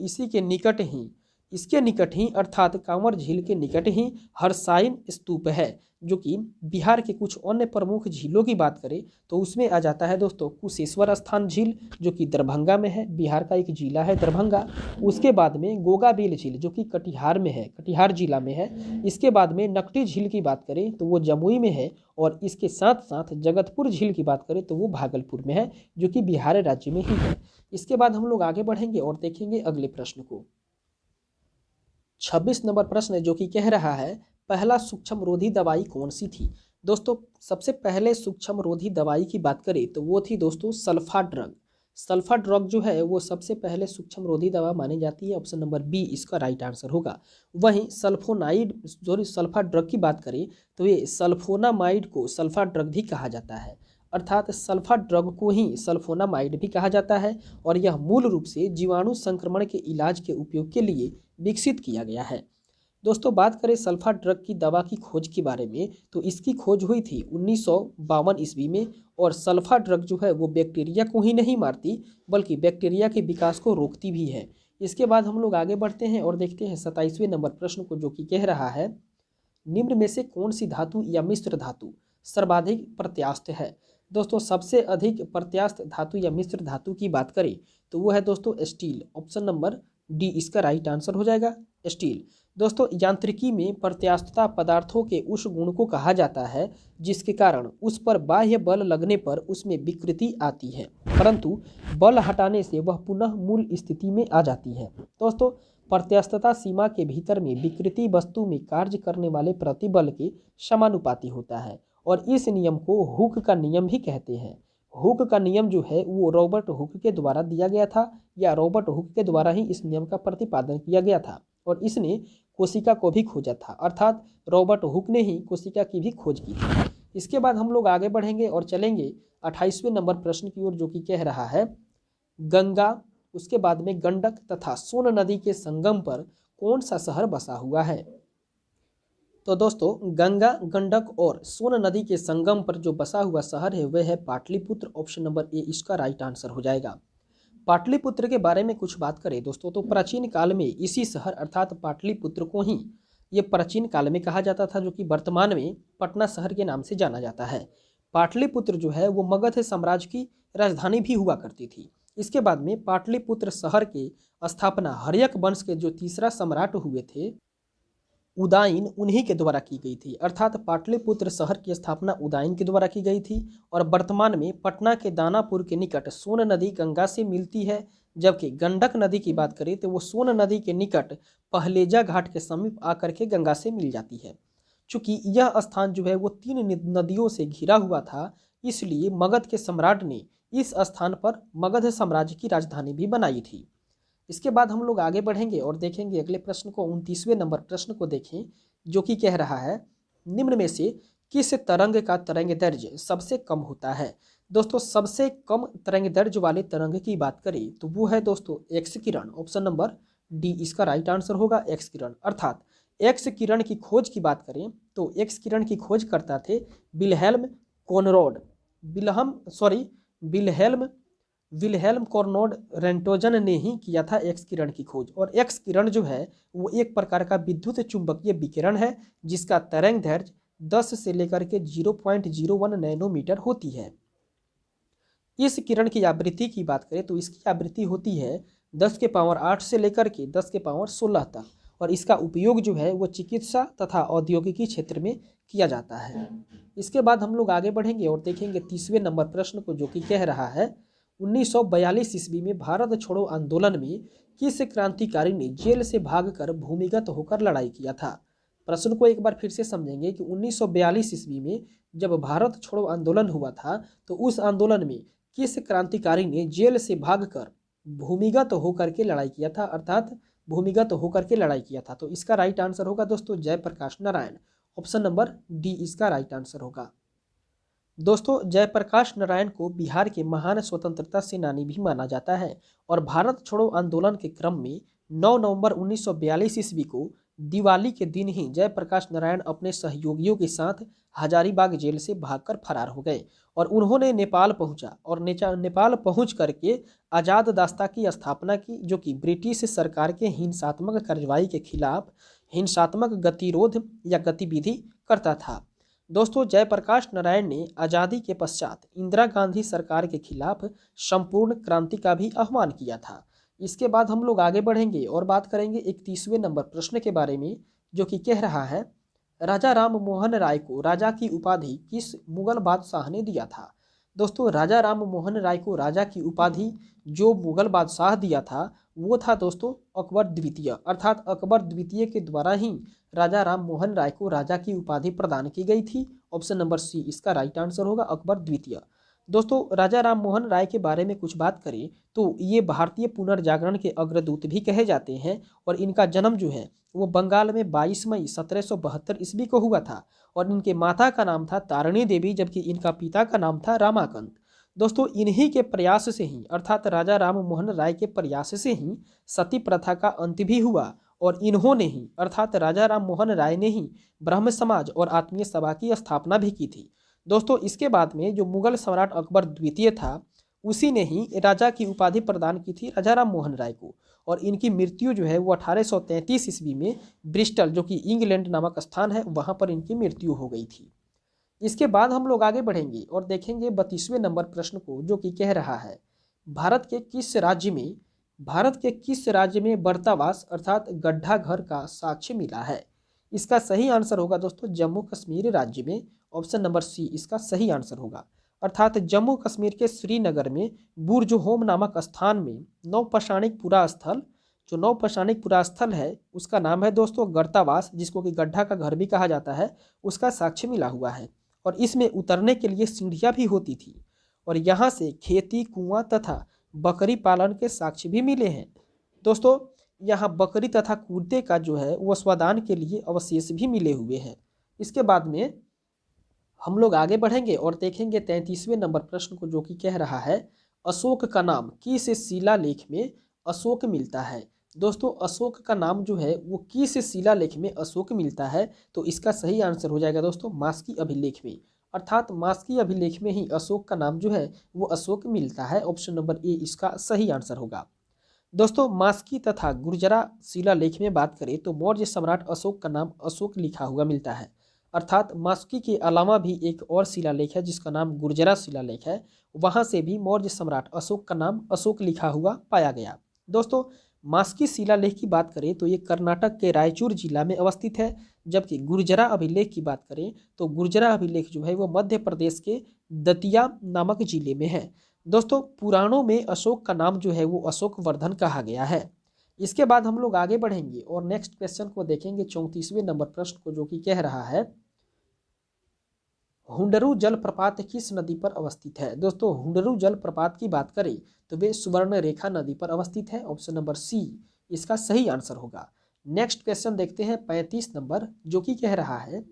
A: इसके निकट ही अर्थात कांवर झील के निकट ही हरसाइन स्तूप है, जो कि बिहार के कुछ अन्य प्रमुख झीलों की बात करें तो उसमें आ जाता है दोस्तों कुशेश्वर स्थान झील, जो कि दरभंगा में है, बिहार का एक जिला है दरभंगा। उसके बाद में गोगाबेल झील जो कि कटिहार में है, कटिहार जिला में है। इसके बाद में नकटी झील की बात करें तो वो जमुई में है और इसके साथ साथ जगतपुर झील की बात करें तो वो भागलपुर में है, जो कि बिहार राज्य में ही है। इसके बाद हम लोग आगे बढ़ेंगे और देखेंगे अगले प्रश्न को। 26 नंबर प्रश्न है जो कि कह रहा है पहला सूक्ष्म रोधी दवाई कौन सी थी। दोस्तों सबसे पहले सूक्ष्म रोधी दवाई की बात करें तो वो थी दोस्तों सल्फा ड्रग। सल्फा ड्रग जो है वो सबसे पहले सूक्ष्म रोधी दवा मानी जाती है। ऑप्शन नंबर बी इसका राइट आंसर होगा। वहीं सल्फोनाइड जो सल्फा ड्रग की बात करें तो ये सल्फोनामाइड को सल्फा ड्रग भी कहा जाता है, अर्थात सल्फा ड्रग को ही सल्फोनामाइड भी कहा जाता है और यह मूल रूप से जीवाणु संक्रमण के इलाज के उपयोग के लिए विकसित किया गया है। दोस्तों बात करें सल्फा ड्रग की दवा की खोज के बारे में तो इसकी खोज हुई थी 1952 ईस्वी में और सल्फा ड्रग जो है वो बैक्टीरिया को ही नहीं मारती बल्कि बैक्टीरिया के विकास को रोकती भी है। इसके बाद हम लोग आगे बढ़ते हैं और देखते हैं 27वें नंबर प्रश्न को, जो कि कह रहा है निम्न में से कौन सी धातु या मिश्र धातु सर्वाधिक प्रत्यास्थ है। दोस्तों सबसे अधिक प्रत्यास्थ धातु या मिश्र धातु की बात करें तो वो है दोस्तों स्टील। ऑप्शन नंबर डी इसका राइट आंसर हो जाएगा, स्टील। दोस्तों यांत्रिकी में प्रत्यास्थता पदार्थों के उस गुण को कहा जाता है जिसके कारण उस पर बाह्य बल लगने पर उसमें विकृति आती है, परंतु बल हटाने से वह पुनः मूल स्थिति में आ जाती है। दोस्तों प्रत्यास्थता सीमा के भीतर में विकृति वस्तु में कार्य करने वाले प्रतिबल के समानुपाती होता है और इस नियम को हुक का नियम भी कहते हैं। हुक का नियम जो है वो रॉबर्ट हुक के द्वारा दिया गया था या रॉबर्ट हुक के द्वारा ही इस नियम का प्रतिपादन किया गया था और इसने कोशिका को भी खोजा था, अर्थात रॉबर्ट हुक ने ही कोशिका की भी खोज की थी। इसके बाद हम लोग आगे बढ़ेंगे और चलेंगे 28वें नंबर प्रश्न की ओर, जो कि कह रहा है गंगा, उसके बाद में गंडक तथा सोन नदी के संगम पर कौन सा शहर बसा हुआ है। तो दोस्तों गंगा, गंडक और सोन नदी के संगम पर जो बसा हुआ शहर है वह है पाटलिपुत्र। ऑप्शन नंबर ए इसका राइट आंसर हो जाएगा। पाटलिपुत्र के बारे में कुछ बात करें दोस्तों तो प्राचीन काल में इसी शहर अर्थात पाटलिपुत्र को ही ये प्राचीन काल में कहा जाता था, जो कि वर्तमान में पटना शहर के नाम से जाना जाता है। पाटलिपुत्र जो है वो मगध साम्राज्य की राजधानी भी हुआ करती थी। इसके बाद में पाटलिपुत्र शहर की स्थापना हर्यक वंश के जो तीसरा सम्राट हुए थे उदाइन, उन्हीं के द्वारा की गई थी, अर्थात पाटलिपुत्र शहर की स्थापना उदाइन के द्वारा की गई थी और वर्तमान में पटना के दानापुर के निकट सोन नदी गंगा से मिलती है, जबकि गंडक नदी की बात करें तो वो सोन नदी के निकट पहलेजा घाट के समीप आकर के गंगा से मिल जाती है। चूंकि यह स्थान जो है वो 3 नदियों से घिरा हुआ था, इसलिए मगध के सम्राट ने इस स्थान पर मगध साम्राज्य की राजधानी भी बनाई थी। इसके बाद हम लोग आगे बढ़ेंगे और देखेंगे अगले प्रश्न को, 29वें नंबर प्रश्न को देखें, जो कि कह रहा है निम्न में से किस तरंग का तरंग दैर्घ्य सबसे कम होता है। दोस्तों सबसे कम तरंग दैर्घ्य वाले तरंग की बात करें तो वो है दोस्तों एक्स किरण। ऑप्शन नंबर डी इसका राइट आंसर होगा, एक्स किरण। अर्थात एक्स किरण की खोज की बात करें तो एक्स किरण की खोज करता थे विल्हेल्म कॉनरॉड विल्हेल्म कॉनरॉड रेंटोजन ने ही किया था एक्स किरण की खोज। और एक्स किरण जो है वो एक प्रकार का विद्युत चुंबकीय विकिरण है जिसका तरंग दैर्घ्य 10 से लेकर के 0.01 नैनोमीटर होती है। इस किरण की आवृत्ति की बात करें तो इसकी आवृत्ति होती है 10 के पावर 8 से लेकर के 10 के पावर 16 तक और इसका उपयोग जो है वो चिकित्सा तथा औद्योगिकी क्षेत्र में किया जाता है। इसके बाद हम लोग आगे बढ़ेंगे और देखेंगे 30वें नंबर प्रश्न को, जो कि कह रहा है 1942 ईस्वी में भारत छोड़ो आंदोलन में किस क्रांतिकारी ने जेल से भागकर भूमिगत होकर लड़ाई किया था। प्रश्न को एक बार फिर से समझेंगे कि 1942 ईस्वी में जब भारत छोड़ो आंदोलन हुआ था तो उस आंदोलन में किस क्रांतिकारी ने जेल से भागकर भूमिगत होकर के लड़ाई किया था, अर्थात भूमिगत होकर के लड़ाई किया था। तो इसका राइट आंसर होगा दोस्तों Jayaprakash Narayan. Option number D इसका राइट आंसर होगा। दोस्तों जयप्रकाश नारायण को बिहार के महान स्वतंत्रता सेनानी भी माना जाता है और भारत छोड़ो आंदोलन के क्रम में 9 नवंबर 1942 ईस्वी को दिवाली के दिन ही जयप्रकाश नारायण अपने सहयोगियों के साथ हजारीबाग जेल से भागकर फरार हो गए और उन्होंने नेपाल पहुंचा और नेपाल पहुंच करके आज़ाद दास्ता की स्थापना की, जो कि ब्रिटिश सरकार के हिंसात्मक कार्रवाई के खिलाफ हिंसात्मक गतिरोध या गतिविधि करता था। दोस्तों जयप्रकाश नारायण ने आज़ादी के पश्चात इंदिरा गांधी सरकार के खिलाफ संपूर्ण क्रांति का भी आह्वान किया था। इसके बाद हम लोग आगे बढ़ेंगे और बात करेंगे 31वें नंबर प्रश्न के बारे में, जो कि कह रहा है राजा राम मोहन राय को राजा की उपाधि किस मुगल बादशाह ने दिया था। दोस्तों राजा राम मोहन राय को राजा की उपाधि जो मुगल बादशाह दिया था वो था दोस्तों अकबर द्वितीय, अर्थात अकबर द्वितीय के द्वारा ही राजा राम मोहन राय को राजा की उपाधि प्रदान की गई थी। ऑप्शन नंबर सी इसका राइट आंसर होगा अकबर द्वितीय। दोस्तों राजा राम मोहन राय के बारे में कुछ बात करें तो ये भारतीय पुनर्जागरण के अग्रदूत भी कहे जाते हैं और इनका जन्म जो है वो बंगाल में 22 मई 1772 ईस्वी को हुआ था और इनके माता का नाम था तारिणी देवी, जबकि इनका पिता का नाम था रामाकांत। दोस्तों इन्हीं के प्रयास से ही, अर्थात राजा राम मोहन राय के प्रयास से ही सती प्रथा का अंत भी हुआ और इन्होंने ही, अर्थात राजा राम मोहन राय ने ही ब्रह्म समाज और आत्मीय सभा की स्थापना भी की थी। दोस्तों इसके बाद में जो मुगल सम्राट अकबर द्वितीय था उसी ने ही राजा की उपाधि प्रदान की थी राजा राम मोहन राय को और इनकी मृत्यु जो है वो 1833 ईस्वी में ब्रिस्टल, जो कि इंग्लैंड नामक स्थान है, वहाँ पर इनकी मृत्यु हो गई थी। इसके बाद हम लोग आगे बढ़ेंगे और देखेंगे 32वें नंबर प्रश्न को, जो कि कह रहा है भारत के किस राज्य में बर्तावास अर्थात गड्ढा घर का साक्ष्य मिला है। इसका सही आंसर होगा दोस्तों जम्मू कश्मीर राज्य में। ऑप्शन नंबर सी इसका सही आंसर होगा, अर्थात जम्मू कश्मीर के श्रीनगर में बुर्ज होम नामक स्थान में नवपाषाणिक पुरा स्थल है, उसका नाम है दोस्तों गर्तावास, जिसको कि गड्ढा का घर भी कहा जाता है, उसका साक्ष्य मिला हुआ है और इसमें उतरने के लिए सीढ़ियाँ भी होती थी और यहाँ से खेती, कुआं तथा बकरी पालन के साक्ष्य भी मिले हैं। दोस्तों यहाँ बकरी तथा कुत्ते का जो है वह स्वदान के लिए अवशेष भी मिले हुए हैं। इसके बाद में हम लोग आगे बढ़ेंगे और देखेंगे 33वें नंबर प्रश्न को, जो कि कह रहा है अशोक का नाम किस शिलालेख में अशोक मिलता है। दोस्तों अशोक का नाम जो है वो किस शिलालेख में अशोक मिलता है, तो इसका सही आंसर हो जाएगा दोस्तों मास्की अभिलेख में, अर्थात मास्की अभिलेख में ही अशोक का नाम जो है वो अशोक मिलता है। ऑप्शन नंबर ए इसका सही आंसर होगा। दोस्तों मास्की तथा गुर्जरा शिलालेख में बात करें तो मौर्य सम्राट अशोक का नाम अशोक लिखा हुआ मिलता है, अर्थात मास्की के अलावा भी एक और शिलालेख है जिसका नाम गुर्जरा शिलालेख है, वहाँ से भी मौर्य सम्राट अशोक का नाम अशोक लिखा हुआ पाया गया। दोस्तों मास्की शिलालेख की बात करें तो ये कर्नाटक के रायचूर जिला में अवस्थित है, जबकि गुर्जरा अभिलेख की बात करें तो गुर्जरा अभिलेख जो है वो मध्य प्रदेश के दतिया नामक जिले में है। दोस्तों पुराणों में अशोक का नाम जो है वो अशोक वर्धन कहा गया है। इसके बाद हम लोग आगे बढ़ेंगे और नेक्स्ट क्वेश्चन को देखेंगे 34वें नंबर प्रश्न को, जो कि कह रहा है हुंडरू जलप्रपात किस नदी पर अवस्थित है। दोस्तों हुंडरू जलप्रपात की बात करें तो वे सुवर्णरेखा नदी पर अवस्थित है। ऑप्शन नंबर सी इसका सही आंसर होगा। नेक्स्ट क्वेश्चन देखते हैं 35 नंबर, जो कि कह रहा है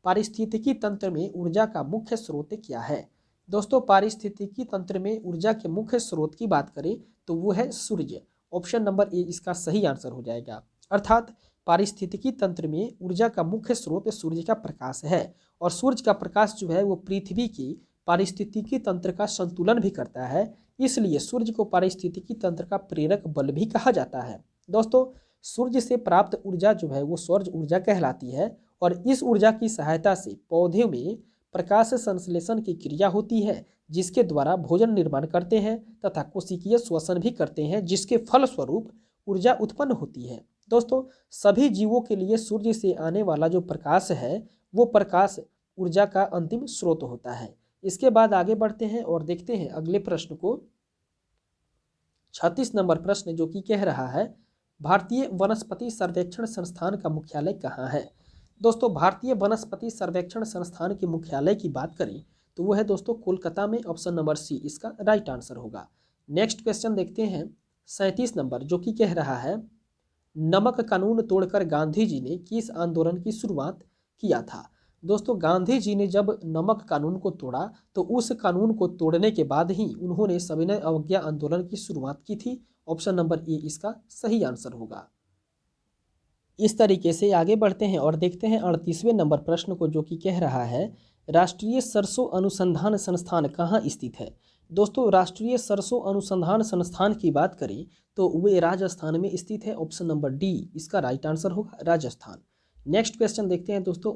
A: पारिस्थितिकी तंत्र में ऊर्जा का मुख्य स्रोत क्या है। दोस्तों पारिस्थितिकी तंत्र में ऊर्जा के मुख्य स्रोत की बात करें तो वो है सूर्य। ऑप्शन नंबर ए इसका सही आंसर हो जाएगा, अर्थात पारिस्थितिकी तंत्र में ऊर्जा का मुख्य स्रोत सूर्य का प्रकाश है और सूर्य का प्रकाश जो है वो पृथ्वी की पारिस्थितिकी तंत्र का संतुलन भी करता है, इसलिए सूर्य को पारिस्थितिकी तंत्र का प्रेरक बल भी कहा जाता है। दोस्तों सूर्य से प्राप्त ऊर्जा जो है वो सौर ऊर्जा कहलाती है और इस ऊर्जा की सहायता से पौधों में प्रकाश संश्लेषण की क्रिया होती है, जिसके द्वारा भोजन निर्माण करते हैं तथा कोशिकीय श्वसन भी करते हैं, जिसके फलस्वरूप ऊर्जा उत्पन्न होती है। दोस्तों सभी जीवों के लिए सूर्य से आने वाला जो प्रकाश है वो प्रकाश ऊर्जा का अंतिम स्रोत होता है। इसके बाद आगे बढ़ते हैं और देखते हैं अगले प्रश्न को। 36 नंबर प्रश्न जो कि कह रहा है भारतीय वनस्पति सर्वेक्षण संस्थान का मुख्यालय कहाँ है। दोस्तों भारतीय वनस्पति सर्वेक्षण संस्थान के मुख्यालय की बात करें तो वो है दोस्तों कोलकाता में, ऑप्शन नंबर सी इसका राइट आंसर होगा। नेक्स्ट क्वेश्चन देखते हैं 37 नंबर जो कि कह रहा है नमक कानून तोड़कर गांधी जी ने किस आंदोलन की शुरुआत किया था। दोस्तों गांधी जी ने जब नमक कानून को तोड़ा तो उस कानून को तोड़ने के बाद ही उन्होंने सविनय अवज्ञा आंदोलन की शुरुआत की थी। ऑप्शन नंबर ए इसका सही आंसर होगा। इस तरीके से आगे बढ़ते हैं और देखते हैं 38वें नंबर प्रश्न को जो कि कह रहा है राष्ट्रीय सरसों अनुसंधान संस्थान कहाँ स्थित है। दोस्तों राष्ट्रीय सरसों अनुसंधान संस्थान की बात करें तो वे राजस्थान में स्थित है। ऑप्शन नंबर डी इसका राइट आंसर होगा, राजस्थान। नेक्स्ट क्वेश्चन देखते हैं दोस्तों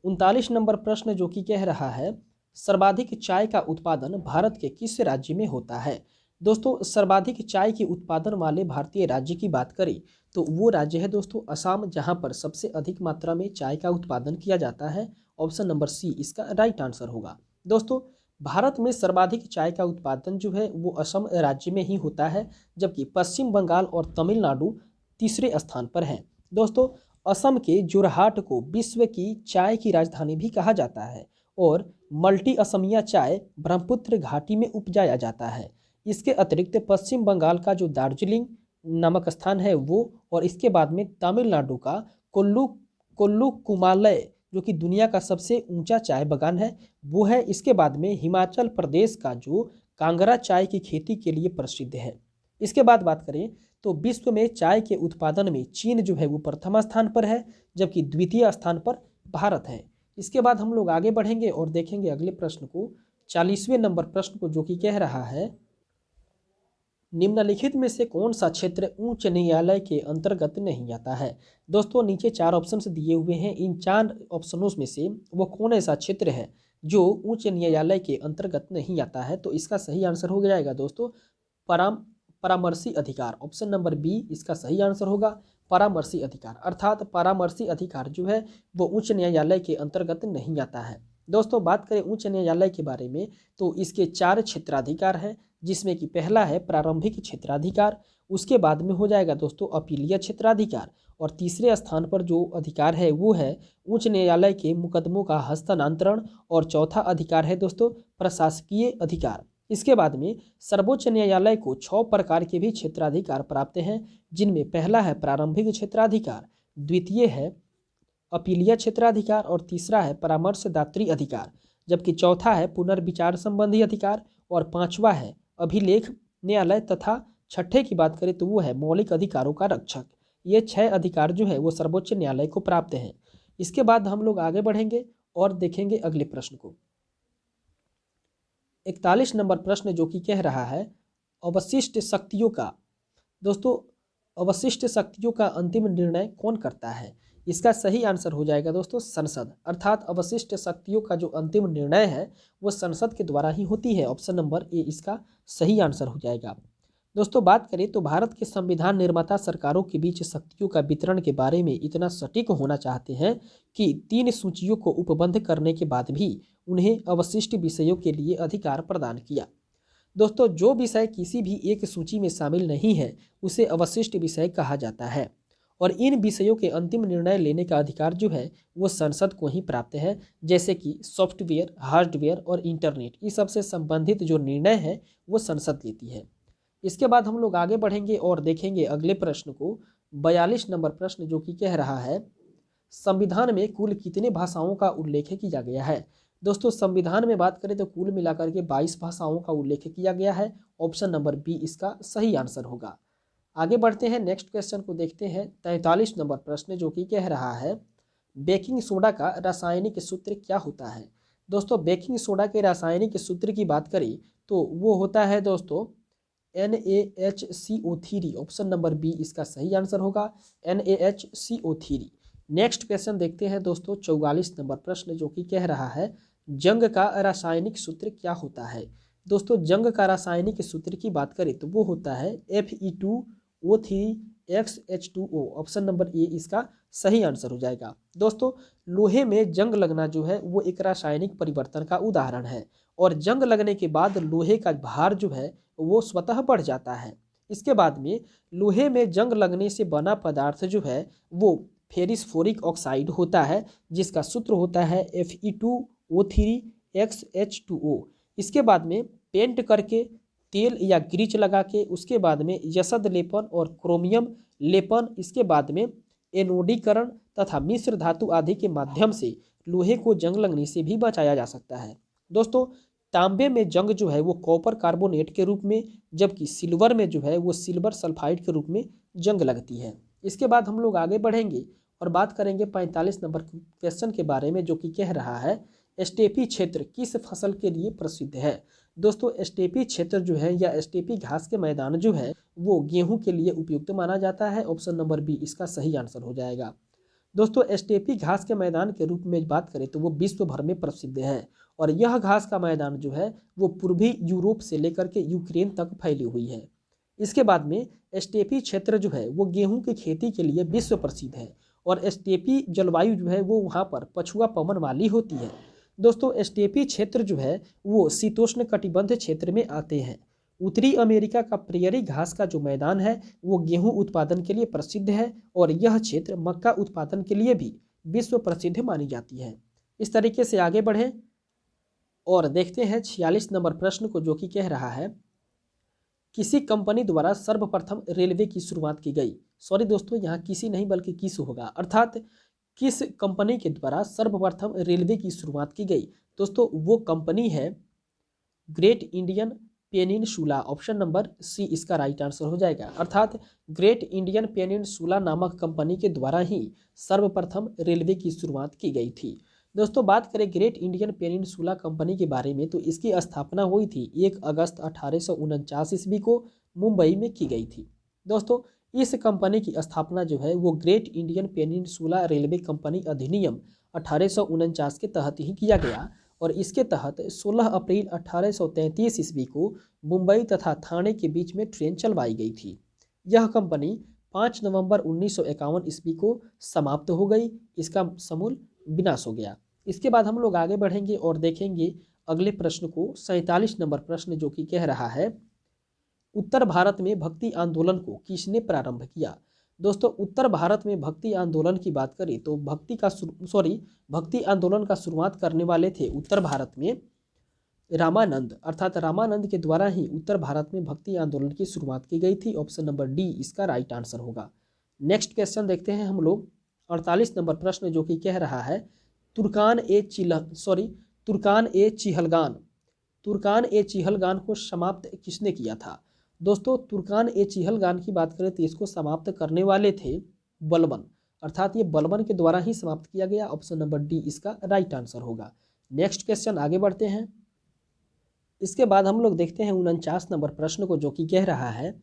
A: 39 नंबर प्रश्न जो कि कह रहा है सर्वाधिक चाय का उत्पादन भारत के किस राज्य में होता है। दोस्तों सर्वाधिक चाय के उत्पादन वाले भारतीय राज्य की बात करें तो वो राज्य है दोस्तों असम, जहां पर सबसे अधिक मात्रा में चाय का उत्पादन किया जाता है। ऑप्शन नंबर सी इसका राइट आंसर होगा। दोस्तों भारत में सर्वाधिक चाय का उत्पादन जो है वो असम राज्य में ही होता है, जबकि पश्चिम बंगाल और तमिलनाडु तीसरे स्थान पर हैं। दोस्तों असम के जोरहाट को विश्व की चाय की राजधानी भी कहा जाता है और मल्टी असमिया चाय ब्रह्मपुत्र घाटी में उपजाया जाता है। इसके अतिरिक्त पश्चिम बंगाल का जो दार्जिलिंग नामक स्थान है वो, और इसके बाद में तमिलनाडु का कोल्लू कुमालय जो कि दुनिया का सबसे ऊंचा चाय बागान है वो है। इसके बाद में हिमाचल प्रदेश का जो कांगड़ा चाय की खेती के लिए प्रसिद्ध है। इसके बाद बात करें तो विश्व में चाय के उत्पादन में चीन जो है वो प्रथम स्थान पर है, जबकि द्वितीय स्थान पर भारत है। इसके बाद हम लोग आगे बढ़ेंगे और देखेंगे अगले प्रश्न को 40वें नंबर प्रश्न को जो कि कह रहा है निम्नलिखित में से कौन सा क्षेत्र उच्च न्यायालय के अंतर्गत नहीं आता है। दोस्तों नीचे 4 ऑप्शंस दिए हुए हैं, इन 4 ऑप्शनों में से वो कौन ऐसा क्षेत्र है जो उच्च न्यायालय के अंतर्गत नहीं आता है। तो इसका सही आंसर हो जाएगा दोस्तों परामर्शी अधिकार। ऑप्शन नंबर बी इसका सही आंसर होगा, परामर्शी अधिकार। अर्थात परामर्शी अधिकार जो है वो उच्च न्यायालय के अंतर्गत नहीं आता है। दोस्तों बात करें उच्च न्यायालय के बारे में तो इसके 4 क्षेत्राधिकार हैं, जिसमें कि पहला है प्रारंभिक क्षेत्राधिकार, उसके बाद में हो जाएगा दोस्तों अपीलीय क्षेत्राधिकार, और तीसरे स्थान पर जो अधिकार है वो है उच्च न्यायालय के मुकदमों का हस्तांतरण, और चौथा अधिकार है दोस्तों प्रशासकीय अधिकार। इसके बाद में सर्वोच्च न्यायालय को 6 प्रकार के भी क्षेत्राधिकार प्राप्त हैं, जिनमें पहला है प्रारंभिक क्षेत्राधिकार, द्वितीय है अपीलीय क्षेत्राधिकार, और तीसरा है परामर्शदात्री अधिकार, जबकि चौथा है पुनर्विचार संबंधी अधिकार, और पांचवा है अभिलेख न्यायालय, तथा छठे की बात करें तो वो है मौलिक अधिकारों का रक्षक। ये 6 अधिकार जो है वो सर्वोच्च न्यायालय को प्राप्त हैं। इसके बाद हम लोग आगे बढ़ेंगे और देखेंगे अगले प्रश्न को। 41 नंबर प्रश्न जो कि कह रहा है अवशिष्ट शक्तियों का, दोस्तों अवशिष्ट शक्तियों का अंतिम निर्णय कौन करता है। इसका सही आंसर हो जाएगा दोस्तों संसद। अर्थात अवशिष्ट शक्तियों का जो अंतिम निर्णय है वो संसद के द्वारा ही होती है। ऑप्शन नंबर ए इसका सही आंसर हो जाएगा। दोस्तों बात करें तो भारत के संविधान निर्माता सरकारों के बीच शक्तियों का वितरण के बारे में इतना सटीक होना चाहते हैं कि 3 सूचियों को उपबंध करने के बाद भी उन्हें अवशिष्ट विषयों के लिए अधिकार प्रदान किया। दोस्तों जो विषय किसी भी एक सूची में शामिल नहीं है उसे अवशिष्ट विषय कहा जाता है, और इन विषयों के अंतिम निर्णय लेने का अधिकार जो है वो संसद को ही प्राप्त है, जैसे कि सॉफ्टवेयर, हार्डवेयर और इंटरनेट, इस सबसे संबंधित जो निर्णय है वो संसद लेती है। इसके बाद हम लोग आगे बढ़ेंगे और देखेंगे अगले प्रश्न को। 42 नंबर प्रश्न जो कि कह रहा है संविधान में कुल कितने भाषाओं का उल्लेख किया गया है। दोस्तों संविधान में बात करें तो कुल मिलाकर के 22 भाषाओं का उल्लेख किया गया है। ऑप्शन नंबर बी इसका सही आंसर होगा। आगे बढ़ते हैं, नेक्स्ट क्वेश्चन को देखते हैं। 43 नंबर प्रश्न जो कि कह रहा है बेकिंग सोडा का रासायनिक सूत्र क्या होता है। दोस्तों बेकिंग सोडा के रासायनिक सूत्र की बात करें तो वो होता है दोस्तों NaHCO3। ऑप्शन नंबर बी इसका सही आंसर होगा, NaHCO3। नेक्स्ट क्वेश्चन देखते हैं दोस्तों 44 नंबर प्रश्न जो कि कह रहा है जंग का रासायनिक सूत्र क्या होता है। दोस्तों जंग का रासायनिक सूत्र की बात करें तो वो होता है Fe2O3 XH2O। Option number A इसका सही आंसर हो जाएगा। दोस्तों, लोहे में जंग लगना जो है वो एक रासायनिक परिवर्तन का उदाहरण है और जंग लगने के बाद लोहे का भार जो है वो स्वतः बढ़ जाता है। इसके बाद में लोहे में जंग लगने से बना पदार्थ जो है वो फेरिस्फोरिक ऑक्साइड होता है, जिसका सूत्र होता है Fe2O3XH2O। इसके बाद में पेंट करके, तेल या ग्रीच लगा के, उसके बाद में यशद लेपन और क्रोमियम लेपन, इसके बाद में एनोडीकरण तथा मिश्र धातु आदि के माध्यम से लोहे को जंग लगने से भी बचाया जा सकता है। दोस्तों, तांबे में जंग जो है वो कॉपर कार्बोनेट के रूप में, जबकि सिल्वर में जो है वो सिल्वर सल्फाइड के रूप में जंग लगती है। इसके बाद हम लोग आगे बढ़ेंगे और बात करेंगे 45 नंबर क्वेश्चन के बारे में, जो कि कह रहा है स्टेपी क्षेत्र किस फसल के लिए प्रसिद्ध है। दोस्तों, स्टेपी क्षेत्र जो है या स्टेपी घास के मैदान जो है वो गेहूं के लिए उपयुक्त माना जाता है। ऑप्शन नंबर बी इसका सही आंसर हो जाएगा। दोस्तों, स्टेपी घास के मैदान के रूप में बात करें तो वो विश्व भर में प्रसिद्ध है और यह घास का मैदान जो है वो पूर्वी यूरोप से लेकर के यूक्रेन तक फैली हुई है। इसके बाद में स्टेपी क्षेत्र जो है वो गेहूं की खेती के लिए विश्व प्रसिद्ध है और स्टेपी जलवायु जो है वो वहाँ पर पछुआ पवन वाली होती है। दोस्तों, स्टेपी क्षेत्र जो है वो शीतोष्ण कटिबंध क्षेत्र में आते हैं। उत्तरी अमेरिका का प्रेयरी घास का जो मैदान है वो गेहूं उत्पादन के लिए प्रसिद्ध है और यह क्षेत्र मक्का उत्पादन के लिए भी विश्व प्रसिद्ध मानी जाती है। इस तरीके से आगे बढ़े और देखते हैं 46 नंबर प्रश्न को, जो कि कह रहा है किसी कंपनी द्वारा सर्वप्रथम रेलवे की शुरुआत की गई। सॉरी दोस्तों, यहाँ किसी नहीं बल्कि किस होगा, अर्थात किस कंपनी के द्वारा सर्वप्रथम रेलवे की शुरुआत की गई। दोस्तों, वो कंपनी है Great Indian Peninsula. Option number C इसका राइट आंसर हो जाएगा। अर्थात ग्रेट इंडियन पेनिनसुला नामक कंपनी के द्वारा ही सर्वप्रथम रेलवे की शुरुआत की गई थी। दोस्तों, बात करें ग्रेट इंडियन पेनिनसुला कंपनी के बारे में तो इसकी स्थापना हुई थी 1 अगस्त 1849 ईस्वी को मुंबई में की गई थी। दोस्तों, इस कंपनी की स्थापना जो है वो great Indian peninsula railway company अधिनियम 1849 के तहत ही किया गया और इसके तहत 16 अप्रैल 1833 ईस्वी को मुंबई तथा ठाणे के बीच में ट्रेन चलवाई गई थी। यह कंपनी 5 नवंबर 1951 ईस्वी को समाप्त हो गई, इसका समूल विनाश हो गया। इसके बाद हम लोग आगे बढ़ेंगे और देखेंगे अगले प्रश्न को, 47 नंबर प्रश्न, जो कि कह रहा है उत्तर भारत में भक्ति आंदोलन को किसने प्रारंभ किया। दोस्तों, उत्तर भारत में भक्ति आंदोलन की बात करें तो भक्ति आंदोलन का शुरुआत करने वाले थे उत्तर भारत में रामानंद, अर्थात रामानंद के द्वारा ही उत्तर भारत में भक्ति आंदोलन की शुरुआत की गई थी। ऑप्शन नंबर डी इसका राइट आंसर होगा। नेक्स्ट क्वेश्चन देखते हैं हम लोग 48 नंबर प्रश्न, जो कि कह रहा है तुर्कान ए चिहलगान को समाप्त किसने किया था। दोस्तों, तुर्कान ए चिहलगान की बात करें तो इसको समाप्त करने वाले थे बलबन, अर्थात ये बलबन के द्वारा ही समाप्त किया गया। ऑप्शन नंबर डी इसका राइट आंसर होगा। नेक्स्ट क्वेश्चन आगे बढ़ते हैं। इसके बाद हम लोग देखते हैं 49 नंबर प्रश्न को, जो कि कह रहा है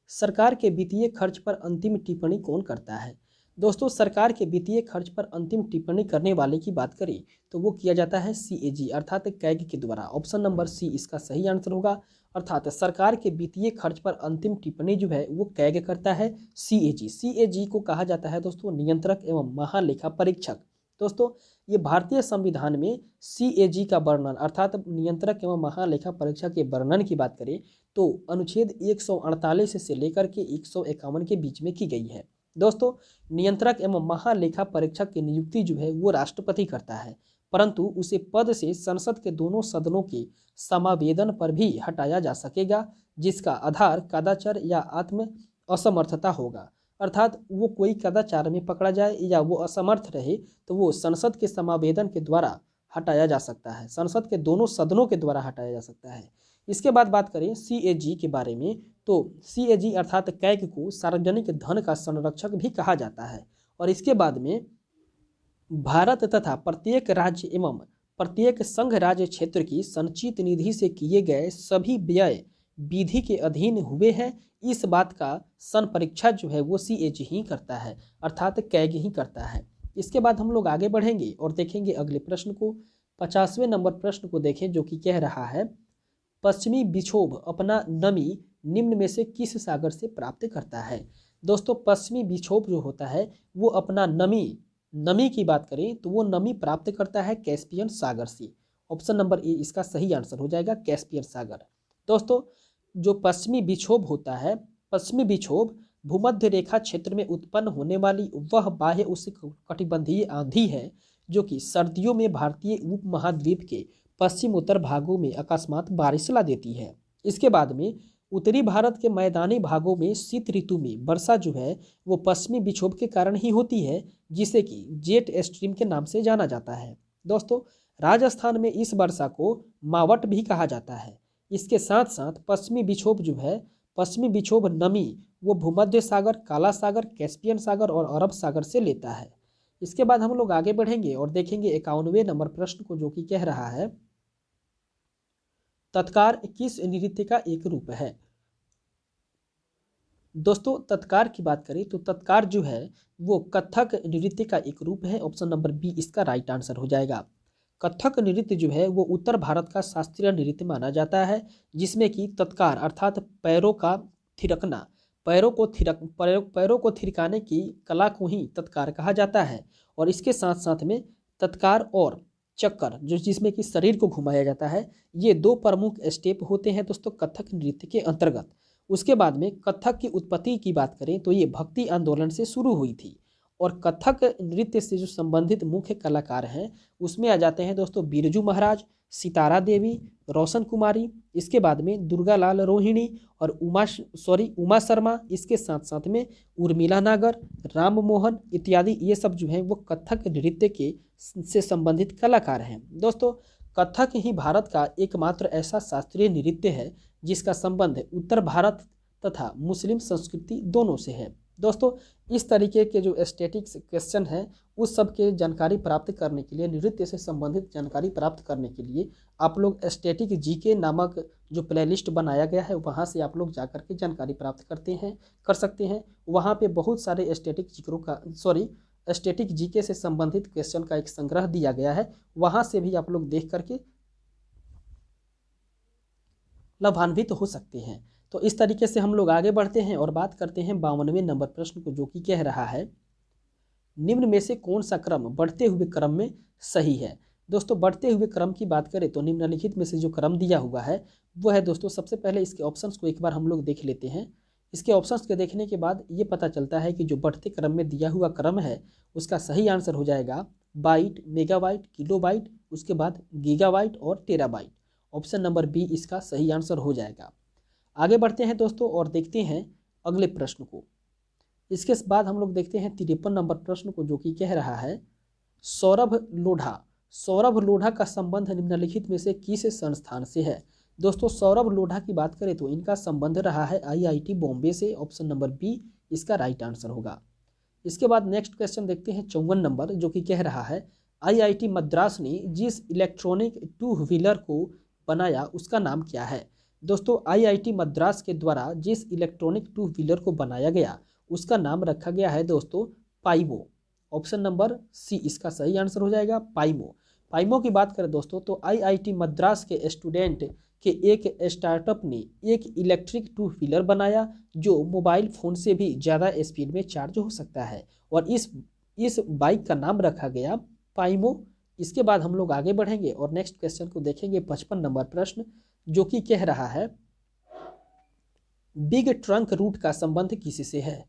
A: सरकार के वित्तीय खर्च पर अंतिम टिप्पणी कौन करता है। दोस्तों, सरकार के वित्तीय खर्च पर अंतिम टिप्पणी करने वाले की बात करें तो वो किया जाता है CAG अर्थात कैग के द्वारा। ऑप्शन नंबर सी इसका सही आंसर होगा। अर्थात सरकार के वित्तीय खर्च पर अंतिम टिप्पणी जो है वो कैग करता है CAG। CAG को कहा जाता है दोस्तों नियंत्रक एवं महालेखा परीक्षक। दोस्तों, ये भारतीय संविधान में CAG का वर्णन अर्थात नियंत्रक एवं महालेखा परीक्षक के वर्णन की बात करें तो अनुच्छेद 148 से लेकर के 151 के बीच में की गई है। दोस्तों, नियंत्रक एवं महालेखा परीक्षक की नियुक्ति जो है वो राष्ट्रपति करता है, परंतु उसे पद से संसद के दोनों सदनों के समावेदन पर भी हटाया जा सकेगा, जिसका आधार कदाचार या आत्म असमर्थता होगा। अर्थात वो कोई कदाचार में पकड़ा जाए या वो असमर्थ रहे तो वो संसद के समावेदन के द्वारा हटाया जा सकता है, संसद के दोनों सदनों के द्वारा हटाया जा सकता है। इसके बाद बात करें CAG के बारे में तो CAG अर्थात कैग को सार्वजनिक धन का संरक्षक भी कहा जाता है और इसके बाद में भारत तथा प्रत्येक राज्य एवं प्रत्येक संघ राज्य क्षेत्र की संचित निधि से किए गए सभी व्यय विधि के अधीन हुए हैं। इस बात का संपरीक्षा जो है वो CAG ही करता है, अर्थात कैग ही करता है। इसके बाद हम लोग आगे बढ़ेंगे और देखेंगे अगले प्रश्न को, 50वें नंबर प्रश्न को देखें, जो कि कह रहा है पश्चिमी विक्षोभ अपना नमी निम्न में से किस सागर से प्राप्त करता है। दोस्तों पश्चिमी विक्षोभ जो होता है वो अपना नमी की बात करें तो वो नमी प्राप्त करता है कैस्पियन सागर से। ऑप्शन नंबर ए इसका सही आंसर हो जाएगा, कैस्पियन सागर। दोस्तों जो पश्चिमी विक्षोभ होता है, पश्चिमी विक्षोभ भूमध्य रेखा क्षेत्र में उत्पन्न होने वाली वह बाह्य उष्णकटिबंधीय आंधी है जो कि सर्दियों में भारतीय उपमहाद्वीप के पश्चिम उत्तर भागों में अकस्मात बारिश ला देती है। इसके बाद में उत्तरी भारत के मैदानी भागों में शीत ऋतु में वर्षा जो है वो पश्चिमी विक्षोभ के कारण ही होती है, जिसे कि जेट स्ट्रीम के नाम से जाना जाता है। दोस्तों राजस्थान में इस वर्षा को मावट भी कहा जाता है। इसके साथ साथ पश्चिमी विक्षोभ जो है, पश्चिमी विक्षोभ नमी वो भूमध्य सागर, काला सागर, कैस्पियन सागर और अरब सागर से लेता है। इसके बाद हम लोग आगे बढ़ेंगे और देखेंगे 51वें नंबर प्रश्न को, जो कि कह रहा है तत्कार किस नृत्य का एक रूप है। दोस्तों तत्कार की बात करें तो तत्कार जो है वो कथक नृत्य का एक रूप है। ऑप्शन नंबर बी इसका राइट आंसर हो जाएगा। कथक नृत्य जो है वो उत्तर भारत का शास्त्रीय नृत्य माना जाता है, जिसमें कि तत्कार अर्थात पैरों का थिरकना, पैरों को थिरकाने की कला को ही तत्कार कहा जाता है। और इसके साथ साथ में तत्कार और चक्कर जो जिसमें कि शरीर को घुमाया जाता है, ये दो प्रमुख स्टेप होते हैं दोस्तों कथक नृत्य के अंतर्गत। उसके बाद में कथक की उत्पत्ति की बात करें तो ये भक्ति आंदोलन से शुरू हुई थी। और कथक नृत्य से जो संबंधित मुख्य कलाकार हैं उसमें आ जाते हैं दोस्तों बिरजू महाराज, सितारा देवी, रोशन कुमारी, इसके बाद में दुर्गालाल रोहिणी और उमा शर्मा, इसके साथ साथ में उर्मिला नागर, राम मोहन इत्यादि, ये सब जो हैं वो कथक नृत्य के से संबंधित कलाकार हैं। दोस्तों कथक ही भारत का एकमात्र ऐसा शास्त्रीय नृत्य है जिसका संबंध उत्तर भारत तथा मुस्लिम संस्कृति दोनों से है। दोस्तों इस तरीके के जो स्टैटिक्स क्वेश्चन हैं उस सब के जानकारी प्राप्त करने के लिए, नृत्य से संबंधित जानकारी प्राप्त करने के लिए आप लोग स्टैटिक जीके नामक जो प्लेलिस्ट बनाया गया है वहाँ से आप लोग जाकर के जानकारी प्राप्त कर सकते हैं। वहाँ पे बहुत सारे स्टैटिक जीके से संबंधित क्वेश्चन का एक संग्रह दिया गया है, वहाँ से भी आप लोग देख करके लाभान्वित हो सकते हैं। तो इस तरीके से हम लोग आगे बढ़ते हैं और बात करते हैं 52वें नंबर प्रश्न को, जो कि कह रहा है निम्न में से कौन सा क्रम बढ़ते हुए क्रम में सही है। दोस्तों बढ़ते हुए क्रम की बात करें तो निम्नलिखित में से जो क्रम दिया हुआ है वो है दोस्तों, सबसे पहले इसके ऑप्शंस को एक बार हम लोग देख लेते हैं। इसके ऑप्शंस के देखने के बाद ये पता चलता है कि जो बढ़ते क्रम में दिया हुआ क्रम है उसका सही आंसर हो जाएगा बाइट, मेगाबाइट, किलोबाइट, उसके बाद गीगाबाइट और टेराबाइट। ऑप्शन नंबर बी इसका सही आंसर हो जाएगा। आगे बढ़ते हैं दोस्तों और देखते हैं अगले प्रश्न को। इसके बाद हम लोग देखते हैं 53 नंबर प्रश्न को, जो कि कह रहा है सौरभ लोढ़ा का संबंध निम्नलिखित में से किस संस्थान से है। दोस्तों सौरभ लोढ़ा की बात करें तो इनका संबंध रहा है आईआईटी बॉम्बे से। ऑप्शन नंबर बी इसका राइट आंसर होगा। इसके बाद नेक्स्ट क्वेश्चन देखते हैं 54 नंबर, जो कि कह रहा है आईआईटी मद्रास ने जिस इलेक्ट्रॉनिक टू व्हीलर को बनाया उसका नाम क्या है। दोस्तों आईआईटी मद्रास के द्वारा जिस इलेक्ट्रॉनिक टू व्हीलर को बनाया गया उसका नाम रखा गया है दोस्तों पाइमो। ऑप्शन नंबर सी इसका सही आंसर हो जाएगा, पाइमो। पाइमो की बात करें दोस्तों तो आईआईटी मद्रास के स्टूडेंट के एक स्टार्टअप ने एक इलेक्ट्रिक टू व्हीलर बनाया जो मोबाइल फ़ोन से भी ज़्यादा स्पीड में चार्ज हो सकता है, और इस बाइक का नाम रखा गया पाइमो। इसके बाद हम लोग आगे बढ़ेंगे और नेक्स्ट क्वेश्चन को देखेंगे 55 नंबर प्रश्न, जो कि कह रहा है बिग ट्रंक रूट का संबंध किससे है।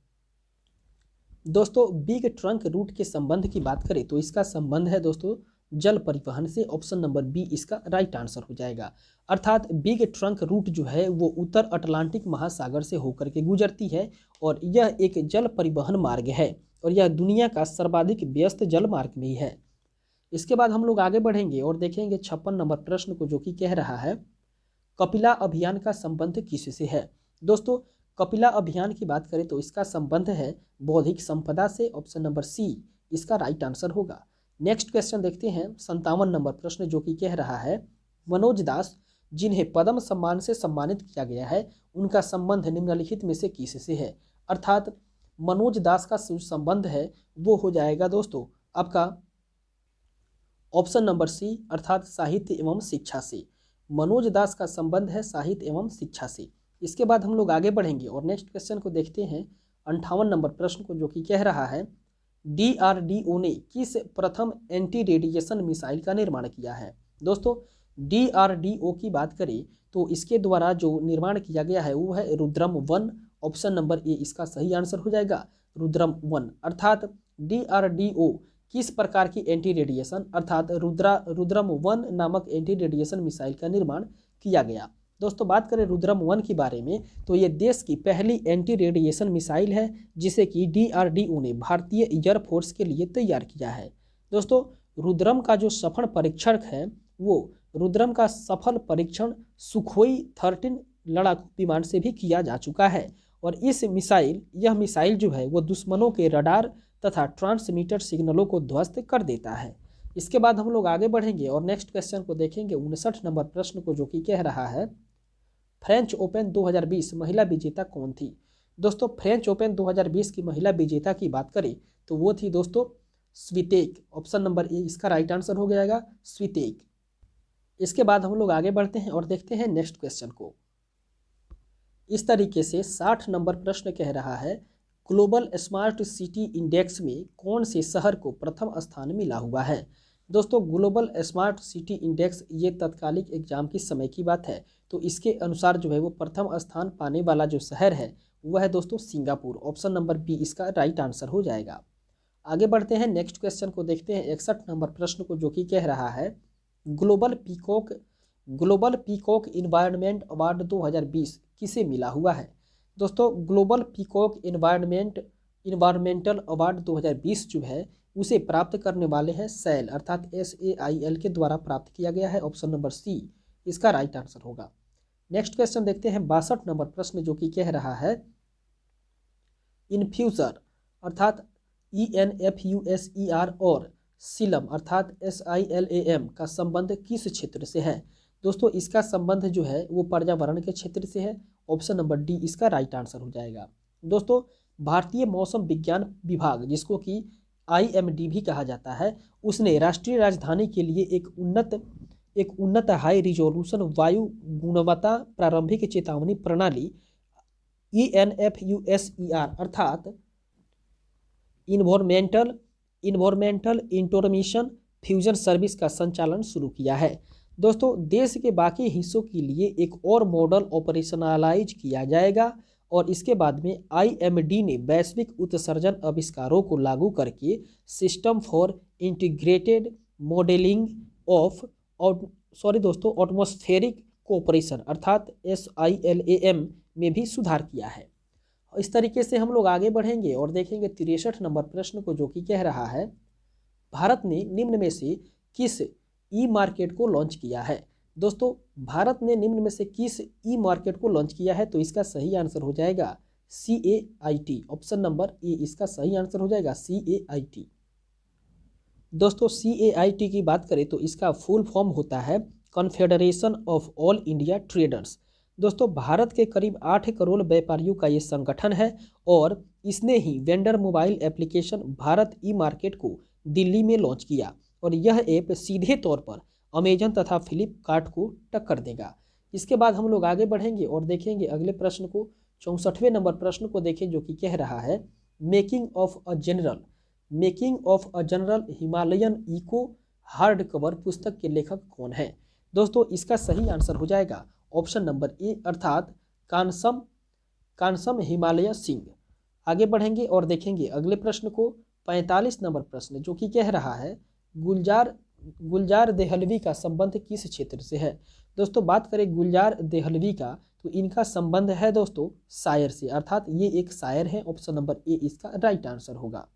A: दोस्तों बिग ट्रंक रूट के संबंध की बात करें तो इसका संबंध है दोस्तों जल परिवहन से। ऑप्शन नंबर बी इसका राइट आंसर हो जाएगा। अर्थात बिग ट्रंक रूट जो है वो उत्तर अटलांटिक महासागर से होकर के गुजरती है और यह एक जल परिवहन मार्ग है और यह दुनिया का सर्वाधिक व्यस्त जल मार्ग भी है। इसके बाद हम लोग आगे बढ़ेंगे और देखेंगे 56 नंबर प्रश्न को, जो कि कह रहा है कपिला अभियान का संबंध किससे है। दोस्तों कपिला अभियान की बात करें तो इसका संबंध है बौद्धिक संपदा से। ऑप्शन नंबर सी इसका राइट आंसर होगा। नेक्स्ट क्वेश्चन देखते हैं 57 नंबर प्रश्न, जो कि कह रहा है मनोज दास जिन्हें पद्म सम्मान से सम्मानित किया गया है उनका संबंध निम्नलिखित में से किससे है। अर्थात मनोज दास का संबंध है वो हो जाएगा दोस्तों आपका ऑप्शन नंबर सी अर्थात साहित्य एवं शिक्षा से। मनोज दास का संबंध है साहित्य एवं शिक्षा से। इसके बाद हम लोग आगे बढ़ेंगे और नेक्स्ट क्वेश्चन को देखते हैं 58 नंबर प्रश्न को, जो कि कह रहा है DRDO ने किस प्रथम एंटी रेडिएशन मिसाइल का निर्माण किया है। दोस्तों DRDO की बात करें तो इसके द्वारा जो निर्माण किया गया है वो है रुद्रम-1। ऑप्शन नंबर ए इसका सही आंसर हो जाएगा, रुद्रम-1। अर्थात DRDO किस प्रकार की एंटी रेडिएशन अर्थात रुद्रम-1 नामक एंटी रेडिएशन मिसाइल का निर्माण किया गया। दोस्तों बात करें रुद्रम-1 के बारे में तो ये देश की पहली एंटी रेडिएशन मिसाइल है जिसे कि DRDO ने भारतीय एयरफोर्स के लिए तैयार किया है। दोस्तों रुद्रम का जो सफल परीक्षण है वो रुद्रम का सफल परीक्षण सुखोई 13 लड़ाकू विमान से भी किया जा चुका है और यह मिसाइल जो है वो दुश्मनों के रडार तथा ट्रांसमीटर सिग्नलों को ध्वस्त कर देता है। इसके बाद हम लोग आगे बढ़ेंगे और नेक्स्ट क्वेश्चन को देखेंगे 59 नंबर प्रश्न को, जो कि कह रहा है फ्रेंच ओपन 2020 महिला विजेता कौन थी। दोस्तों फ्रेंच ओपन 2020 की महिला विजेता की बात करें तो वो थी दोस्तों स्वितेक। ऑप्शन नंबर ए इसका राइट आंसर हो जाएगा, स्वितेक। इसके बाद हम लोग आगे बढ़ते हैं और देखते हैं नेक्स्ट क्वेश्चन को। इस तरीके से 60 नंबर प्रश्न कह रहा है ग्लोबल स्मार्ट सिटी इंडेक्स में कौन से शहर को प्रथम स्थान मिला हुआ है। दोस्तों ग्लोबल स्मार्ट सिटी इंडेक्स ये तत्कालिक एग्जाम की समय की बात है, तो इसके अनुसार जो है वो प्रथम स्थान पाने वाला जो शहर है वह है दोस्तों सिंगापुर। ऑप्शन नंबर बी इसका राइट आंसर हो जाएगा। आगे बढ़ते हैं नेक्स्ट क्वेश्चन को देखते हैं 61 नंबर प्रश्न को, जो कि कह रहा है ग्लोबल पीकॉक इन्वायरमेंट अवार्ड 2020 किसे मिला हुआ है। दोस्तों ग्लोबल पीकॉक इन्वायरमेंटल अवार्ड 2020 जो है उसे प्राप्त करने वाले हैं सैल अर्थात SAIL के द्वारा प्राप्त किया गया है। ऑप्शन नंबर सी इसका राइट आंसर होगा। नेक्स्ट क्वेश्चन देखते हैं 62 नंबर प्रश्न, जो कि कह रहा है इन्फ्यूजर अर्थात ENFUSER और सिलम अर्थात SILAM का संबंध किस क्षेत्र से है। दोस्तों इसका संबंध जो है वो पर्यावरण के क्षेत्र से है। ऑप्शन नंबर डी इसका राइट आंसर हो जाएगा। दोस्तों भारतीय मौसम विज्ञान विभाग, जिसको कि IMD भी कहा जाता है, उसने राष्ट्रीय राजधानी के लिए एक उन्नत हाई रिजोल्यूशन वायु गुणवत्ता प्रारंभिक चेतावनी प्रणाली ENFUSER अर्थात इन्वायरमेंटल इंफॉर्मेशन फ्यूजन सर्विस का संचालन शुरू किया है। दोस्तों देश के बाकी हिस्सों के लिए एक और मॉडल ऑपरेशनलाइज किया जाएगा और इसके बाद में IMD ने वैश्विक उत्सर्जन आविष्कारों को लागू करके system for integrated modelling of atmospheric cooperation अर्थात SILAM में भी सुधार किया है। इस तरीके से हम लोग आगे बढ़ेंगे और देखेंगे 63 नंबर प्रश्न को, जो कि कह रहा है भारत ने निम्न में से किस ई मार्केट को लॉन्च किया है। दोस्तों भारत ने निम्न में से किस ई मार्केट को लॉन्च किया है, तो इसका सही आंसर हो जाएगा CAIT। ऑप्शन नंबर ए इसका सही आंसर हो जाएगा, CAIT। दोस्तों CAIT की बात करें तो इसका फुल फॉर्म होता है confederation of all India traders. दोस्तों भारत के करीब 8 करोड़ व्यापारियों का ये संगठन है और इसने ही वेंडर मोबाइल एप्लीकेशन भारत ई मार्केट को दिल्ली में लॉन्च किया और यह ऐप सीधे तौर पर अमेजन तथा फ्लिपकार्ट को टक्कर देगा। इसके बाद हम लोग आगे बढ़ेंगे और देखेंगे अगले प्रश्न को, 64वें नंबर प्रश्न को देखें, जो कि कह रहा है making of a general Himalayan echo hard cover पुस्तक के लेखक कौन है। दोस्तों इसका सही आंसर हो जाएगा ऑप्शन नंबर ए अर्थात कांसम हिमालय सिंह। आगे बढ़ेंगे और देखेंगे अगले प्रश्न को, 45 नंबर प्रश्न, जो कि कह रहा है गुलजार देहलवी का संबंध किस क्षेत्र से है। दोस्तों बात करें गुलजार देहलवी का तो इनका संबंध है दोस्तों शायर से अर्थात ये एक शायर है। ऑप्शन नंबर ए इसका राइट आंसर होगा।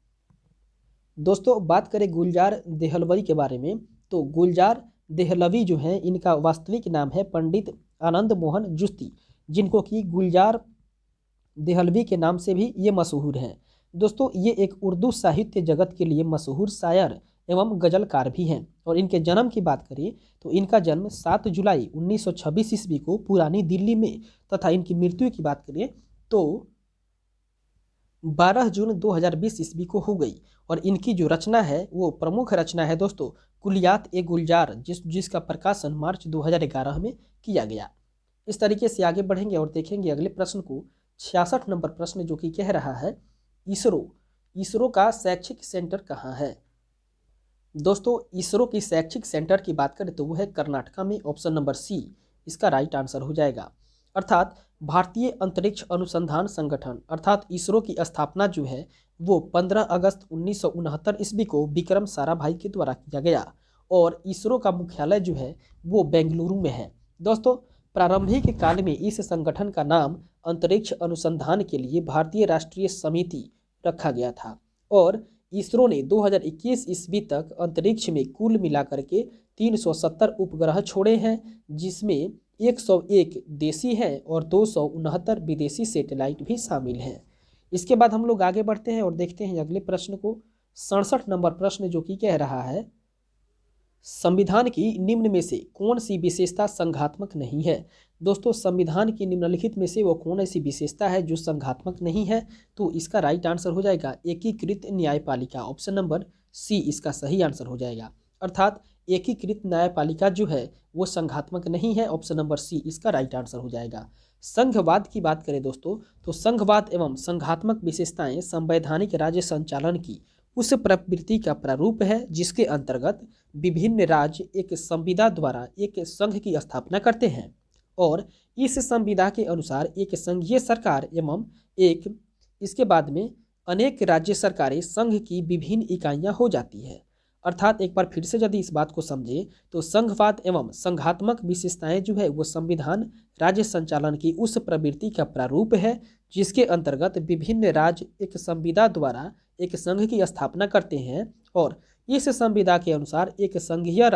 A: दोस्तों बात करें गुलजार देहलवी के बारे में तो गुलजार देहलवी जो है इनका वास्तविक नाम है पंडित आनंद मोहन जुस्ती, जिनको कि गुलजार देहलवी के नाम से भी ये मशहूर हैं। दोस्तों ये एक उर्दू साहित्य जगत के लिए मशहूर शायर एवं गजलकार भी हैं और इनके जन्म की बात करें तो इनका जन्म 7 जुलाई 1926 ईस्वी को पुरानी दिल्ली में तथा इनकी मृत्यु की बात करें तो 12 जून 2020 ईस्वी को हो गई और इनकी जो रचना है वो प्रमुख रचना है दोस्तों कुलियात ए गुलजार, जिसका प्रकाशन मार्च 2011 में किया गया। इस तरीके से आगे बढ़ेंगे और देखेंगे अगले प्रश्न को 66 नंबर प्रश्न जो कि कह रहा है इसरो का शैक्षिक सेंटर कहाँ है। दोस्तों इसरो की शैक्षिक सेंटर की बात करें तो वो है कर्नाटका में, ऑप्शन नंबर सी इसका राइट आंसर हो जाएगा। अर्थात भारतीय अंतरिक्ष अनुसंधान संगठन अर्थात इसरो की स्थापना जो है वो 15 अगस्त 1969 ईस्वी को विक्रम साराभाई के द्वारा किया गया और इसरो का मुख्यालय जो है वो बेंगलुरु में है। दोस्तों प्रारंभिक काल में इस संगठन का नाम अंतरिक्ष अनुसंधान के लिए भारतीय राष्ट्रीय समिति रखा गया था और इसरो ने 2021 ईस्वी तक अंतरिक्ष में कुल मिलाकर के 370 उपग्रह छोड़े हैं, जिसमें 101 देशी हैं और 269 विदेशी सैटेलाइट भी शामिल हैं। इसके बाद हम लोग आगे बढ़ते हैं और देखते हैं अगले प्रश्न को। 67 नंबर प्रश्न जो कि कह रहा है संविधान की निम्न में से कौन सी विशेषता संघात्मक नहीं है। दोस्तों संविधान की निम्नलिखित में से वो कौन ऐसी विशेषता है जो संघात्मक नहीं है, तो इसका राइट आंसर हो जाएगा एकीकृत न्यायपालिका, ऑप्शन नंबर सी इसका सही आंसर हो जाएगा। अर्थात एकीकृत न्यायपालिका जो है वो संघात्मक नहीं है, ऑप्शन नंबर सी इसका राइट आंसर हो जाएगा। संघवाद की बात करें दोस्तों तो संघवाद एवं संघात्मक विशेषताएं संवैधानिक राज्य संचालन की उस प्रवृत्ति का प्रारूप है जिसके अंतर्गत विभिन्न राज्य एक संविदा द्वारा एक संघ की स्थापना करते हैं और इस संविदा के अनुसार एक संघीय सरकार एवं एक इसके बाद में अनेक राज्य सरकारें संघ की विभिन्न इकाइयां हो जाती है। अर्थात एक बार फिर से यदि इस बात को समझें तो संघवाद एवं संघात्मक विशेषताएं जो है वो संविधान राज्य संचालन की उस प्रवृत्ति का प्रारूप है जिसके अंतर्गत विभिन्न राज्य एक संविदा द्वारा एक संघ की स्थापना करते हैं और इस संविदा के अनुसार एक संघीय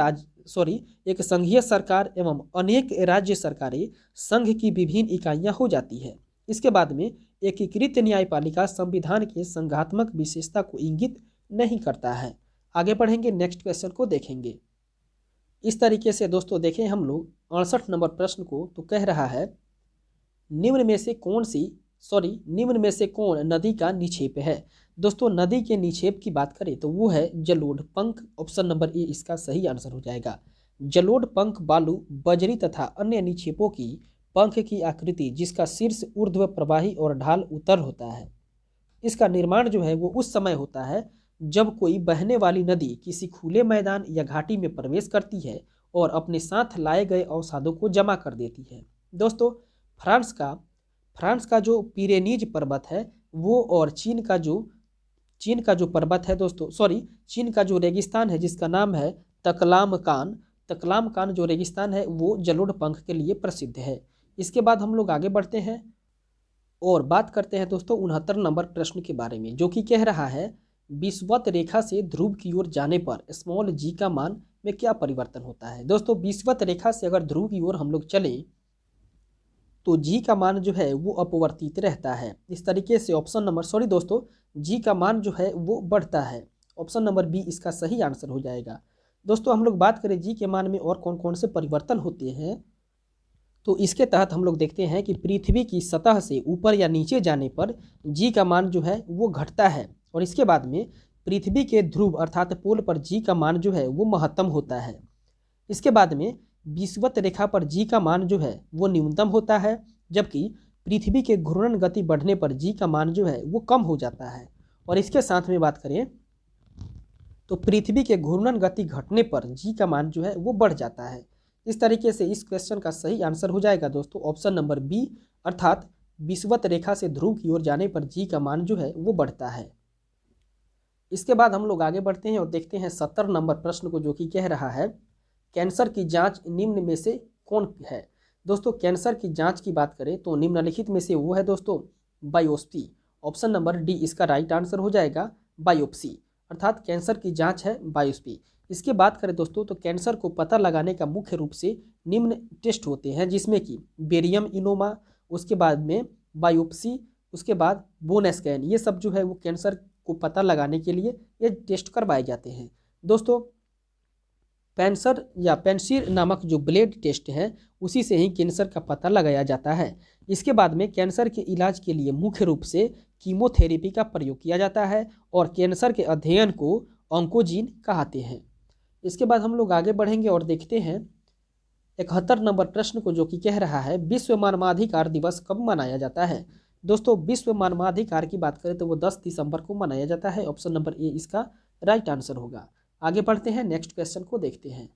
A: सरकार एवं अनेक राज्य सरकारें संघ की विभिन्न इकाइयां हो जाती है। इसके बाद में एकीकृत न्यायपालिका संविधान के संघात्मक विशेषता को इंगित नहीं करता है। आगे बढ़ेंगे, नेक्स्ट क्वेश्चन को देखेंगे। इस तरीके से दोस्तों देखें हम लोग 68 नंबर प्रश्न को, तो कह रहा है निम्न में से कौन नदी का निक्षेप है। दोस्तों नदी के निक्षेप की बात करें तो वो है जलोढ़ पंख, ऑप्शन नंबर ए इसका सही आंसर हो जाएगा। जलोढ़ पंख बालू, बजरी तथा अन्य निक्षेपों की पंख की आकृति जिसका शीर्ष ऊर्ध्व प्रवाही और ढाल उत्तर होता है। इसका निर्माण जो है वो उस समय होता है जब कोई बहने वाली नदी किसी खुले मैदान या घाटी में प्रवेश करती है और अपने साथ लाए गए अवसादों को जमा कर देती है। दोस्तों फ्रांस का जो पिरेनीज पर्वत है वो और चीन का जो पर्वत है चीन का जो रेगिस्तान है जिसका नाम है तकलामकान जो रेगिस्तान है वो जलोढ़ पंख के लिए प्रसिद्ध है। इसके बाद हम लोग आगे बढ़ते हैं और बात करते हैं दोस्तों 69 नंबर प्रश्न के बारे में जो कि कह रहा है विषुवत रेखा से ध्रुव की ओर जाने पर स्मॉल जी का मान में क्या परिवर्तन होता है। दोस्तों विषुवत रेखा से अगर ध्रुव की ओर हम लोग चलें तो जी का मान जो है वो अपवर्तित रहता है। इस तरीके से जी का मान जो है वो बढ़ता है। ऑप्शन नंबर बी इसका सही आंसर हो जाएगा। दोस्तों हम लोग बात करें जी के मान में और कौन कौन से परिवर्तन होते हैं तो इसके तहत हम लोग देखते हैं कि पृथ्वी की सतह से ऊपर या नीचे जाने पर जी का मान जो है वो घटता है और इसके बाद में पृथ्वी के ध्रुव अर्थात पोल पर जी का मान जो है वो महत्तम होता है। इसके बाद में विषुवत रेखा पर जी का मान जो है वो न्यूनतम होता है, जबकि पृथ्वी के घूर्णन गति बढ़ने पर जी का मान जो है वो कम हो जाता है। और इसके साथ में बात करें तो पृथ्वी के घूर्णन गति घटने पर जी का मान जो है वो बढ़ जाता है। इस तरीके से इस क्वेश्चन का सही आंसर हो जाएगा दोस्तों ऑप्शन नंबर बी, अर्थात विषुवत रेखा से ध्रुव की ओर जाने पर जी का मान जो है वो बढ़ता है। इसके बाद हम लोग आगे बढ़ते हैं और देखते हैं 70 नंबर प्रश्न को जो कि कह रहा है कैंसर की जांच निम्न में से कौन है। दोस्तों कैंसर की जांच की बात करें तो निम्नलिखित में से वो है दोस्तों बायोप्सी, ऑप्शन नंबर डी इसका राइट आंसर हो जाएगा बायोप्सी, अर्थात कैंसर की जांच है बायोप्सी। इसके बात करें दोस्तों तो कैंसर को पता लगाने का मुख्य रूप से निम्न टेस्ट होते हैं जिसमें कि बेरियम इनोमा, उसके बाद में बायोप्सी, उसके बाद बोन स्कैन, ये सब जो है वो कैंसर को पता लगाने के लिए ये टेस्ट करवाए जाते हैं। दोस्तों पेंसिर नामक जो ब्लड टेस्ट है उसी से ही कैंसर का पता लगाया जाता है। इसके बाद में कैंसर के इलाज के लिए मुख्य रूप से कीमोथेरेपी का प्रयोग किया जाता है और कैंसर के अध्ययन को ऑन्कोजीन कहते हैं। इसके बाद हम लोग आगे बढ़ेंगे और देखते हैं 71 नंबर प्रश्न को जो कि कह रहा है विश्व मानवाधिकार दिवस कब मनाया जाता है। दोस्तों विश्व मानवाधिकार की बात करें तो वो 10 दिसंबर को मनाया जाता है। ऑप्शन नंबर ए इसका राइट आंसर होगा। आगे बढ़ते हैं, नेक्स्ट क्वेश्चन को देखते हैं।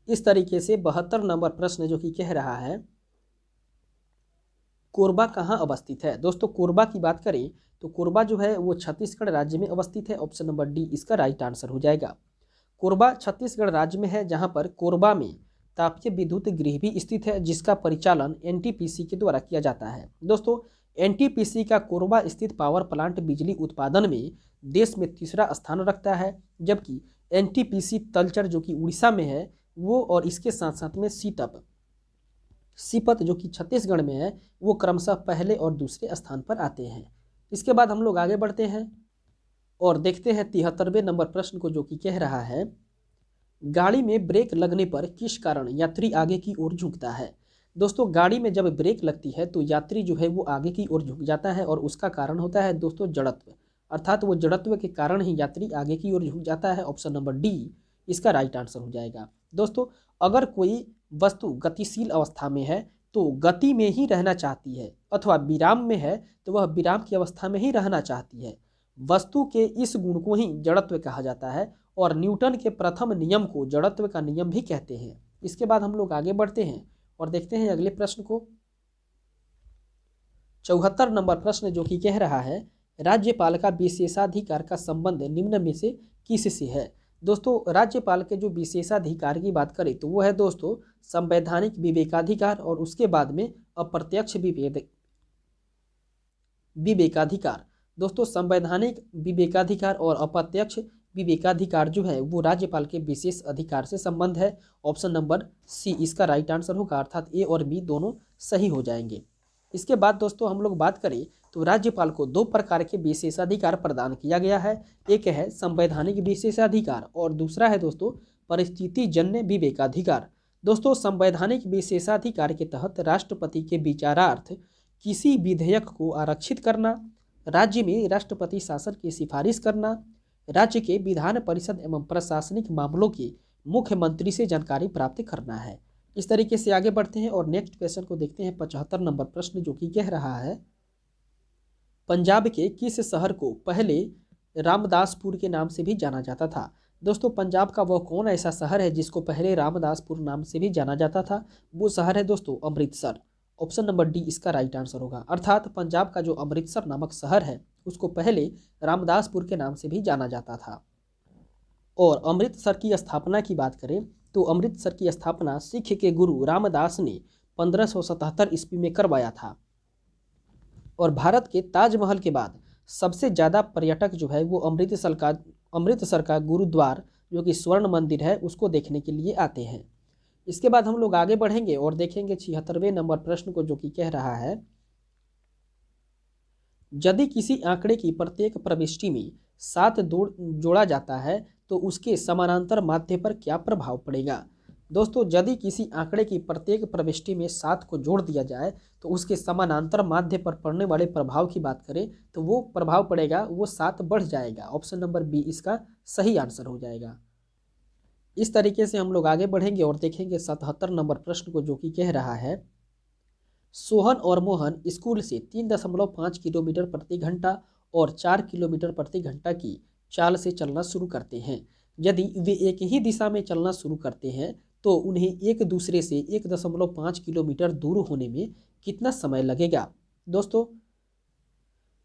A: इस तरीके से 72 नंबर प्रश्न जो कि कह रहा है कोरबा कहाँ अवस्थित है। दोस्तों कोरबा की बात करें तो कोरबा जो है वो छत्तीसगढ़ राज्य में अवस्थित है। ऑप्शन नंबर डी इसका राइट आंसर हो जाएगा। कोरबा छत्तीसगढ़ राज्य में है, जहां पर कोरबा में तापीय विद्युत गृह भी स्थित है, जिसका परिचालन एनटीपीसी के द्वारा किया जाता है। दोस्तों एनटीपीसी का कोरबा स्थित पावर प्लांट बिजली उत्पादन में देश में तीसरा स्थान रखता है, जबकि एनटीपीसी तलचर जो कि उड़ीसा में है वो, और इसके साथ साथ में सीपत जो कि छत्तीसगढ़ में है, वो क्रमशः पहले और दूसरे स्थान पर आते हैं। इसके बाद हम लोग आगे बढ़ते हैं और देखते हैं 73वें नंबर प्रश्न को, जो कि कह रहा है गाड़ी में ब्रेक लगने पर किस कारण यात्री आगे की ओर झुकता है। दोस्तों गाड़ी में जब ब्रेक लगती है तो यात्री जो है वो आगे की ओर झुक जाता है, और उसका कारण होता है दोस्तों जड़त्व, अर्थात वो जड़त्व के कारण ही यात्री आगे की ओर झुक जाता है। ऑप्शन नंबर डी इसका राइट आंसर हो जाएगा। दोस्तों अगर कोई वस्तु गतिशील अवस्था में है तो गति में ही रहना चाहती है, अथवा विराम में है तो वह विराम की अवस्था में ही रहना चाहती है। वस्तु के इस गुण को ही जड़त्व कहा जाता है, और न्यूटन के प्रथम नियम को जड़त्व का नियम भी कहते हैं। इसके बाद हम लोग आगे बढ़ते हैं और देखते हैं अगले प्रश्न को। 74 नंबर प्रश्न जो कि कह रहा है राज्यपाल का विशेषाधिकार का संबंध निम्न में से किससे है। दोस्तों राज्यपाल के जो विशेषाधिकार की बात करें तो वो है दोस्तों संवैधानिक विवेकाधिकार, और उसके बाद में अप्रत्यक्ष विवेकाधिकार। दोस्तों संवैधानिक विवेकाधिकार और अप्रत्यक्ष विवेकाधिकार जो है वो राज्यपाल के विशेष अधिकार से संबंध है। ऑप्शन नंबर सी इसका राइट आंसर होगा, अर्थात ए और बी दोनों सही हो जाएंगे। इसके बाद दोस्तों हम लोग बात करें तो राज्यपाल को 2 प्रकार के विशेषाधिकार प्रदान किया गया है। एक है संवैधानिक विशेषाधिकार और दूसरा है दोस्तों परिस्थिति जन्य विवेकाधिकार। दोस्तों संवैधानिक विशेषाधिकार के तहत राष्ट्रपति के विचारार्थ किसी विधेयक को आरक्षित करना, राज्य में राष्ट्रपति शासन की सिफारिश करना, राज्य के विधान परिषद एवं प्रशासनिक मामलों के मुख्यमंत्री से जानकारी प्राप्त करना है। इस तरीके से आगे बढ़ते हैं और नेक्स्ट क्वेश्चन को देखते हैं। 75 नंबर प्रश्न जो कि कह रहा है पंजाब के किस शहर को पहले रामदासपुर के नाम से भी जाना जाता था। दोस्तों पंजाब का वह कौन ऐसा शहर है जिसको पहले रामदासपुर नाम से भी जाना जाता था। वो शहर है दोस्तों अमृतसर। ऑप्शन नंबर डी इसका राइट आंसर होगा, अर्थात पंजाब का जो अमृतसर नामक शहर है उसको पहले रामदासपुर के नाम से भी जाना जाता था। और अमृतसर की स्थापना की बात करें तो अमृतसर की स्थापना सिख के गुरु रामदास ने 1577 ईस्वी में करवाया था। और भारत के ताजमहल के बाद सबसे ज़्यादा पर्यटक जो है वो अमृतसर का गुरुद्वार जो कि स्वर्ण मंदिर है उसको देखने के लिए आते हैं। इसके बाद हम लोग आगे बढ़ेंगे और देखेंगे 76वें नंबर प्रश्न को, जो कि कह रहा है यदि किसी आंकड़े की प्रत्येक प्रविष्टि में 7 जोड़ा जाता है तो उसके समानांतर माध्य पर क्या प्रभाव पड़ेगा। दोस्तों यदि किसी आंकड़े की प्रत्येक प्रविष्टि में 7 को जोड़ दिया जाए तो उसके समानांतर माध्य पर पड़ने वाले प्रभाव की बात करें तो वो प्रभाव पड़ेगा, वो 7 बढ़ जाएगा। ऑप्शन नंबर बी इसका सही आंसर हो जाएगा। इस तरीके से हम लोग आगे बढ़ेंगे और देखेंगे 77 नंबर प्रश्न को, जो कि कह रहा है सोहन और मोहन स्कूल से 3.5 किलोमीटर प्रति घंटा और 4 किलोमीटर प्रति घंटा की चाल से चलना शुरू करते हैं। यदि वे एक ही दिशा में चलना शुरू करते हैं तो उन्हें एक दूसरे से 1.5 किलोमीटर दूर होने में कितना समय लगेगा। दोस्तों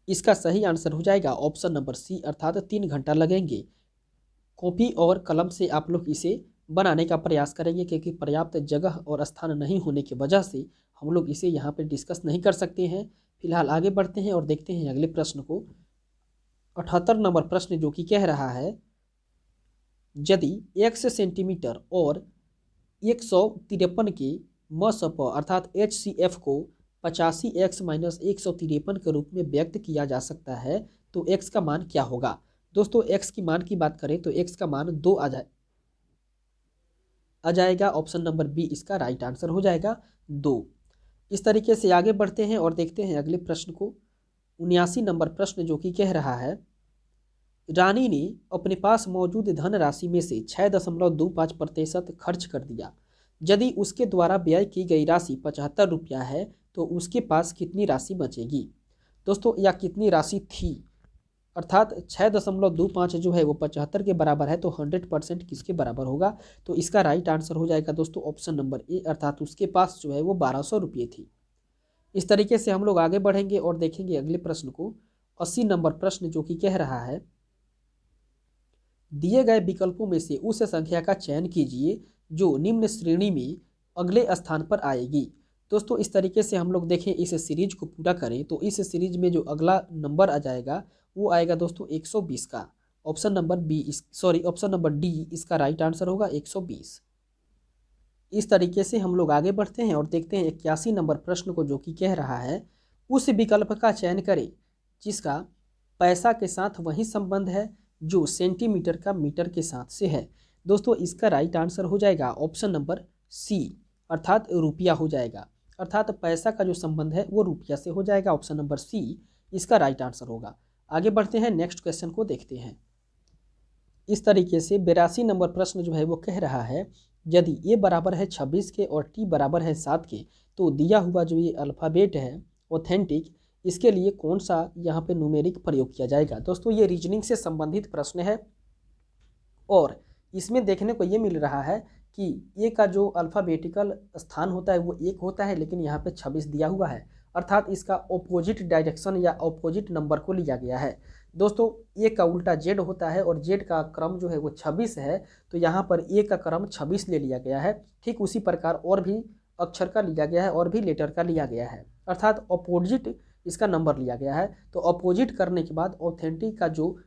A: इसका सही आंसर हो जाएगा ऑप्शन नंबर सी, अर्थात 3 घंटा लगेंगे। कॉपी और कलम से आप लोग इसे बनाने का प्रयास करेंगे, क्योंकि पर्याप्त जगह और स्थान नहीं होने की वजह से हम लोग इसे यहाँ पे डिस्कस नहीं कर सकते हैं। फिलहाल आगे बढ़ते हैं और देखते हैं अगले प्रश्न को। 78 नंबर प्रश्न जो कि कह रहा है यदि x सेंटीमीटर और 153 के मसप अर्थात HCF को 85x - 153 के रूप में व्यक्त किया जा सकता है तो x का मान क्या होगा। दोस्तों x की मान की बात करें तो x का मान 2 आ जाएगा। ऑप्शन नंबर बी इसका राइट आंसर हो जाएगा 2। इस तरीके से आगे बढ़ते हैं और देखते हैं अगले प्रश्न को। 79 नंबर प्रश्न जो कि कह रहा है रानी ने अपने पास मौजूद धनराशि में से 6.25% खर्च कर दिया। यदि उसके द्वारा व्यय की गई राशि 75 रुपया है तो उसके पास कितनी राशि बचेगी दोस्तों, या कितनी राशि थी। अर्थात 6.25 जो है वो 75 के बराबर है, तो 100% किसके बराबर होगा। तो इसका राइट आंसर हो जाएगा दोस्तों ऑप्शन नंबर ए, अर्थात उसके पास जो है वो 1200 रुपये थी। इस तरीके से हम लोग आगे बढ़ेंगे और देखेंगे अगले प्रश्न को। 80 नंबर प्रश्न जो कि कह रहा है, दिए गए विकल्पों में से उस संख्या का चयन कीजिए जो निम्न श्रेणी में अगले स्थान पर आएगी। दोस्तों इस तरीके से हम लोग देखें, इस सीरीज को पूरा करें तो इस सीरीज में जो अगला नंबर आ जाएगा वो आएगा दोस्तों 120 का। ऑप्शन नंबर डी इसका राइट आंसर होगा 120। इस तरीके से हम लोग आगे बढ़ते हैं और देखते हैं 81 नंबर प्रश्न को, जो कि कह रहा है, उस विकल्प का चयन करें जिसका पैसा के साथ वही संबंध है जो सेंटीमीटर का मीटर के साथ से है। दोस्तों इसका राइट आंसर हो जाएगा ऑप्शन नंबर सी, अर्थात रुपया हो जाएगा। अर्थात पैसा का जो संबंध है वो रुपया से हो जाएगा। ऑप्शन नंबर सी इसका राइट आंसर होगा। आगे बढ़ते हैं, नेक्स्ट क्वेश्चन को देखते हैं। इस तरीके से 82 नंबर प्रश्न जो है वो कह रहा है, यदि ए बराबर है 26 के और टी बराबर है 7 के, तो दिया हुआ जो ये अल्फ़ाबेट है ऑथेंटिक, इसके लिए कौन सा यहाँ पे न्यूमेरिक प्रयोग किया जाएगा। दोस्तों ये रीजनिंग से संबंधित प्रश्न है और इसमें देखने को ये मिल रहा है कि ए का जो अल्फ़ाबेटिकल स्थान होता है वो 1 होता है, लेकिन यहाँ पे 26 दिया हुआ है, अर्थात इसका ऑपोजिट डायरेक्शन या ऑपोजिट नंबर को लिया गया है। दोस्तों ए का उल्टा जेड होता है और जेड का क्रम जो है वो 26 है, तो यहाँ पर ए का क्रम 26 ले लिया गया है। ठीक उसी प्रकार और भी अक्षर का लिया गया है और भी लेटर का लिया गया है, अर्थात ऑपोजिट इसका नंबर लिया गया है। तो अपोजिट करने के बाद ऑथेंटिक का जो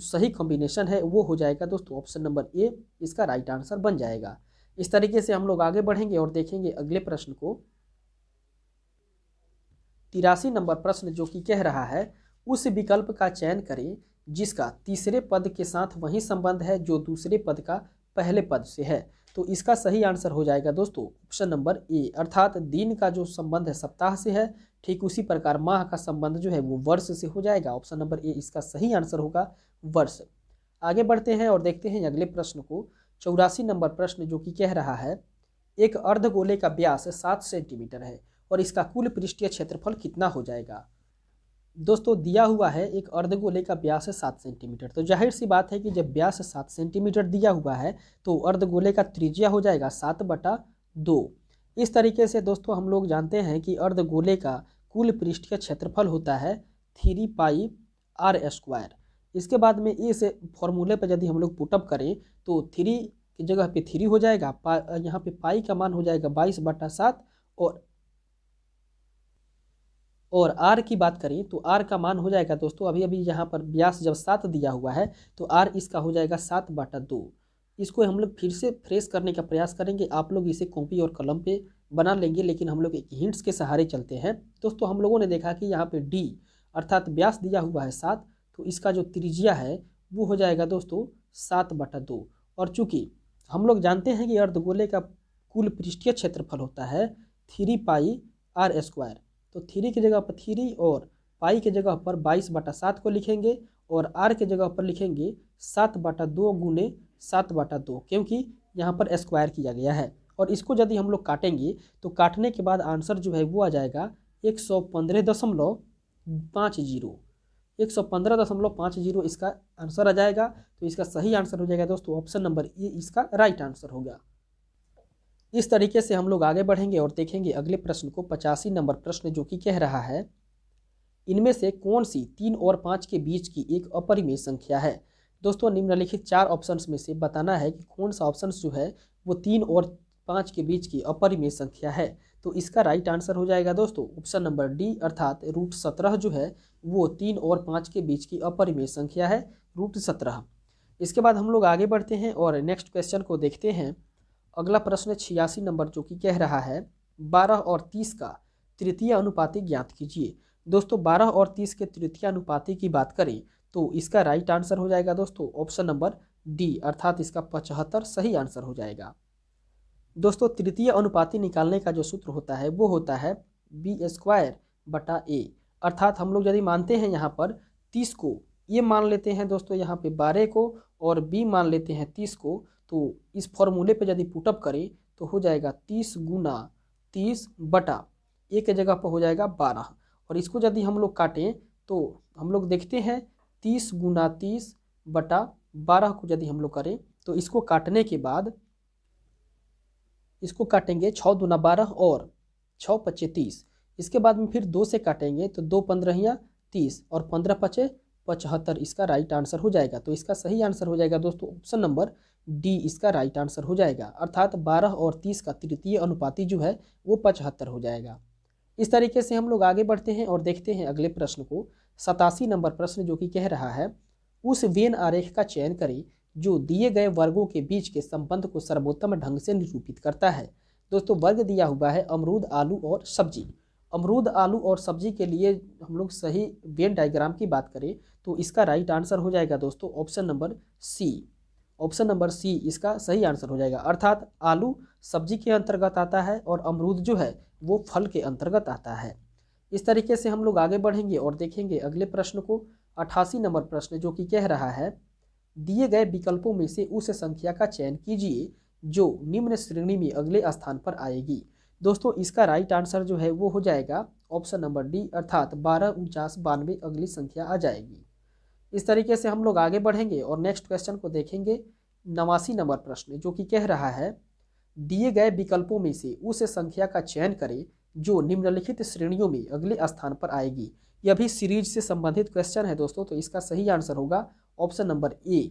A: सही कॉम्बिनेशन है वो हो जाएगा दोस्तों ऑप्शन नंबर ए, इसका राइट आंसर बन जाएगा। इस तरीके से हम लोग आगे बढ़ेंगे और देखेंगे अगले प्रश्न को। 83 नंबर प्रश्न जो कि कह रहा है, उस विकल्प का चयन करें जिसका तीसरे पद के साथ वही संबंध है जो दूसरे पद का पहले पद से है। तो इसका सही आंसर हो जाएगा दोस्तों ऑप्शन नंबर ए, अर्थात दिन का जो संबंध है सप्ताह से है, ठीक उसी प्रकार माह का संबंध जो है वो वर्ष से हो जाएगा। ऑप्शन नंबर ए इसका सही आंसर होगा वर्ष। आगे बढ़ते हैं और देखते हैं अगले प्रश्न को। 84 नंबर प्रश्न जो कि कह रहा है, एक अर्धगोले का व्यास 7 सेंटीमीटर है और इसका कुल पृष्ठीय क्षेत्रफल कितना हो जाएगा। दोस्तों दिया हुआ है एक अर्धगोले का व्यास है 7 सेंटीमीटर, तो जाहिर सी बात है कि जब व्यास 7 सेंटीमीटर दिया हुआ है तो अर्धगोले का त्रिज्या हो जाएगा 7/2। इस तरीके से दोस्तों हम लोग जानते हैं कि अर्धगोले का कुल पृष्ठीय क्षेत्रफल होता है 3πr²। इसके बाद में इस फॉर्मूले पर यदि हम लोग पुटअप करें तो 3 की जगह पे 3 हो जाएगा, यहाँ पे पाई का मान हो जाएगा 22/7 और आर की बात करें तो आर का मान हो जाएगा दोस्तों, अभी यहाँ पर व्यास जब 7 दिया हुआ है तो आर इसका हो जाएगा 7/2। इसको हम लोग फिर से फ्रेश करने का प्रयास करेंगे। आप लोग इसे कॉपी और कलम पे बना लेंगे, लेकिन हम लोग एक हिंट्स के सहारे चलते हैं। दोस्तों हम लोगों ने देखा कि यहाँ पे डी अर्थात व्यास दिया हुआ है 7, तो इसका जो त्रिज्या है वो हो जाएगा दोस्तों 7/2। और चूँकि हम लोग जानते हैं कि अर्धगोले का कुल पृष्ठीय क्षेत्रफल होता है 3πr², तो 3 की जगह पर 3 और पाई की जगह पर 22/7 को लिखेंगे और आर की जगह पर लिखेंगे 7/2 गुने 7/2, क्योंकि यहाँ पर स्क्वायर किया गया है। और इसको यदि हम लोग काटेंगे तो काटने के बाद आंसर जो है वो आ जाएगा 115.50। 115.50 इसका आंसर आ जाएगा। तो इसका सही आंसर हो जाएगा दोस्तों ऑप्शन नंबर ए, इसका राइट आंसर होगा। इस तरीके से हम लोग आगे बढ़ेंगे और देखेंगे अगले प्रश्न को। 85 नंबर प्रश्न जो कि कह रहा है, इनमें से कौन सी 3 और 5 के बीच की एक अपरिमेय संख्या है। दोस्तों निम्नलिखित 4 ऑप्शंस में से बताना है कि कौन सा ऑप्शन जो है वो 3 और 5 के बीच की अपरिमेय संख्या है। तो इसका राइट आंसर हो जाएगा दोस्तों ऑप्शन नंबर डी, अर्थात √17 जो है वो 3 और 5 के बीच की अपरिमेय संख्या है, √17। इसके बाद हम लोग आगे बढ़ते हैं और नेक्स्ट क्वेश्चन को देखते हैं। अगला प्रश्न 86 नंबर जो कि कह रहा है, 12 और 30 का तृतीय अनुपाती ज्ञात कीजिए। दोस्तों 12 और 30 के तृतीय अनुपाती की बात करें तो इसका राइट आंसर हो जाएगा दोस्तों ऑप्शन नंबर डी, अर्थात इसका 75 सही आंसर हो जाएगा। दोस्तों तृतीय अनुपाती निकालने का जो सूत्र होता है वो होता है b²/a, अर्थात हम लोग यदि मानते हैं यहाँ पर 30 को, ये मान लेते हैं दोस्तों यहाँ पे 12 को और b मान लेते हैं 30 को, तो इस फॉर्मूले पे यदि पुटअप करें तो हो जाएगा 30 × 30 बटा ए के जगह पर हो जाएगा 12। और इसको यदि हम लोग काटें तो हम लोग देखते हैं 30 गुना 30 बटा 12 को यदि हम लोग करें तो इसको काटने के बाद इसको काटेंगे 6 दूना 12 और 6 पच्चे 30। इसके बाद में फिर 2 से काटेंगे तो 2 पंद्रहिया 30 और 15 पचे 75। इसका राइट आंसर हो जाएगा। तो इसका सही आंसर हो जाएगा दोस्तों ऑप्शन नंबर डी, इसका राइट आंसर हो जाएगा। अर्थात 12 और 30 का तृतीय अनुपाती जो है वो 75 हो जाएगा। इस तरीके से हम लोग आगे बढ़ते हैं और देखते हैं अगले प्रश्न को। 87 नंबर प्रश्न जो कि कह रहा है उस वेन आरेख का चयन करें जो दिए गए वर्गों के बीच के संबंध को सर्वोत्तम ढंग से निरूपित करता है। दोस्तों वर्ग दिया हुआ है अमरूद, आलू और सब्जी। अमरूद, आलू और सब्जी के लिए हम लोग सही वेन डायग्राम की बात करें तो इसका राइट आंसर हो जाएगा दोस्तों option number C. Option number C इसका सही आंसर हो जाएगा। अर्थात आलू सब्जी के अंतर्गत आता है और अमरूद जो है वो फल के अंतर्गत आता है। इस तरीके से हम लोग आगे बढ़ेंगे और देखेंगे अगले प्रश्न को। 88 नंबर प्रश्न जो कि कह रहा है दिए गए विकल्पों में से उस संख्या का चयन कीजिए जो निम्न श्रेणी में अगले स्थान पर आएगी। दोस्तों इसका राइट आंसर जो है वो हो जाएगा ऑप्शन नंबर डी, अर्थात 12, 49, 92 अगली संख्या आ जाएगी। इस तरीके से हम लोग आगे बढ़ेंगे और नेक्स्ट क्वेश्चन को देखेंगे। 89 नंबर प्रश्न जो कि कह रहा है दिए गए विकल्पों में से उस संख्या का चयन करें जो निम्नलिखित श्रेणियों में अगले स्थान पर आएगी। यह भी सीरीज से संबंधित क्वेश्चन है दोस्तों, तो इसका सही आंसर होगा ऑप्शन नंबर ए।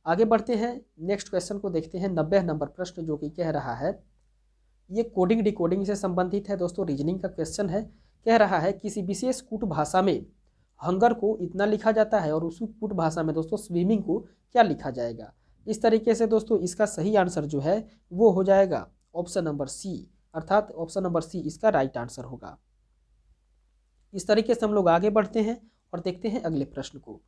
A: आगे बढ़ते हैं नेक्स्ट क्वेश्चन को देखते हैं। 90 नंबर प्रश्न जो कि कह रहा है ये कोडिंग डिकोडिंग से संबंधित है दोस्तों, रीजनिंग का क्वेश्चन है। कह रहा है किसी विशेष कूट भाषा में हंगर को इतना लिखा जाता है और उसी कूट भाषा में दोस्तों स्विमिंग को क्या लिखा जाएगा। इस तरीके से दोस्तों इसका सही आंसर जो है वो हो जाएगा ऑप्शन नंबर सी, अर्थात ऑप्शन नंबर सी इसका राइट आंसर होगा। इस तरीके से हम लोग आगे बढ़ते हैं और देखते हैं अगले प्रश्न को।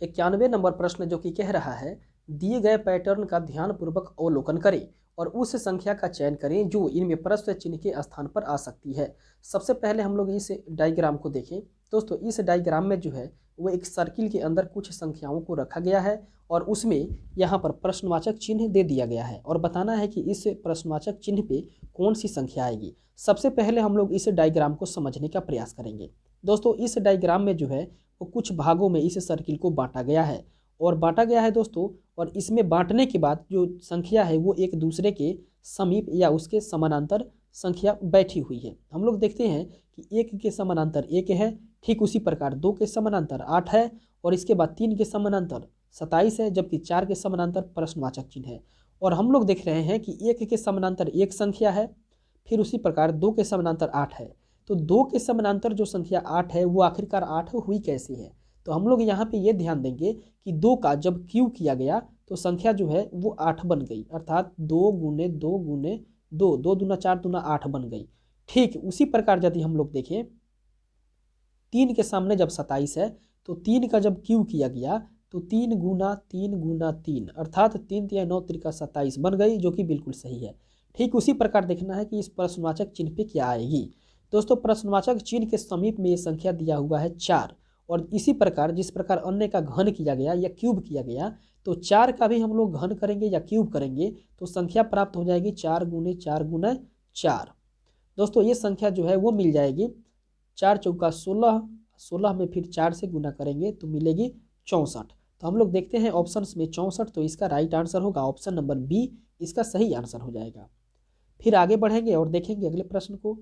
A: 91 नंबर प्रश्न जो कि कह रहा है दिए गए पैटर्न का ध्यानपूर्वक अवलोकन करें और उस संख्या का चयन करें जो इनमें प्रश्न चिन्ह के स्थान पर आ सकती है। सबसे पहले हम लोग इस डायग्राम को देखें दोस्तों। इस डायग्राम में जो है वो एक सर्किल के अंदर कुछ संख्याओं को रखा गया है और उसमें यहाँ पर प्रश्नवाचक चिन्ह दे दिया गया है और बताना है कि इस प्रश्नवाचक चिन्ह पे कौन सी संख्या आएगी। सबसे पहले हम लोग इस डायग्राम को समझने का प्रयास करेंगे दोस्तों। इस डायग्राम में जो है वो कुछ भागों में इस सर्किल को बांटा गया है और बांटा गया है दोस्तों। और इसमें बांटने के बाद जो संख्या है वो एक दूसरे के समीप या उसके समानांतर संख्या बैठी हुई है। हम लोग देखते हैं कि 1 के समानांतर 1 है, ठीक उसी प्रकार 2 के समानांतर 8 है और इसके बाद 3 के समानांतर 27 है, जबकि 4 के समानांतर प्रश्नवाचक चिन्ह है। और हम लोग देख रहे हैं कि 1 के समानांतर 1 संख्या है, फिर उसी प्रकार 2 के समानांतर 8 है। तो 2 के समानांतर जो संख्या 8 है वो आखिरकार 8 हुई कैसे है। तो हम लोग यहाँ पे ये ध्यान देंगे कि 2 का जब क्यूब किया गया तो संख्या जो है वो 8 बन गई, अर्थात 2 गुने 2 गुने 2, 2 दूना 4 दूना 8 बन गई। ठीक उसी प्रकार यदि हम लोग देखें 3 के सामने जब 27 है तो 3 का जब क्यूब किया गया तो 3 गुना 3 गुना 3 अर्थात 3 तिया 9 त्रिका 27 बन गई, जो कि बिल्कुल सही है। ठीक उसी प्रकार देखना है कि इस प्रश्नवाचक चिन्ह पे क्या आएगी। दोस्तों प्रश्नवाचक चिन्ह के समीप में ये संख्या दिया हुआ है 4 और इसी प्रकार जिस प्रकार अन्य का घन किया गया या क्यूब किया गया तो 4 का भी हम लोग घन करेंगे या क्यूब करेंगे तो संख्या प्राप्त हो जाएगी 4 गुने 4 गुना 4। दोस्तों ये संख्या जो है वो मिल जाएगी 4 चौका 16, 16 में फिर 4 से गुना करेंगे तो मिलेगी 64। तो हम लोग देखते हैं ऑप्शंस में 64, तो इसका राइट आंसर होगा ऑप्शन नंबर बी, इसका सही आंसर हो जाएगा। फिर आगे बढ़ेंगे और देखेंगे अगले प्रश्न को।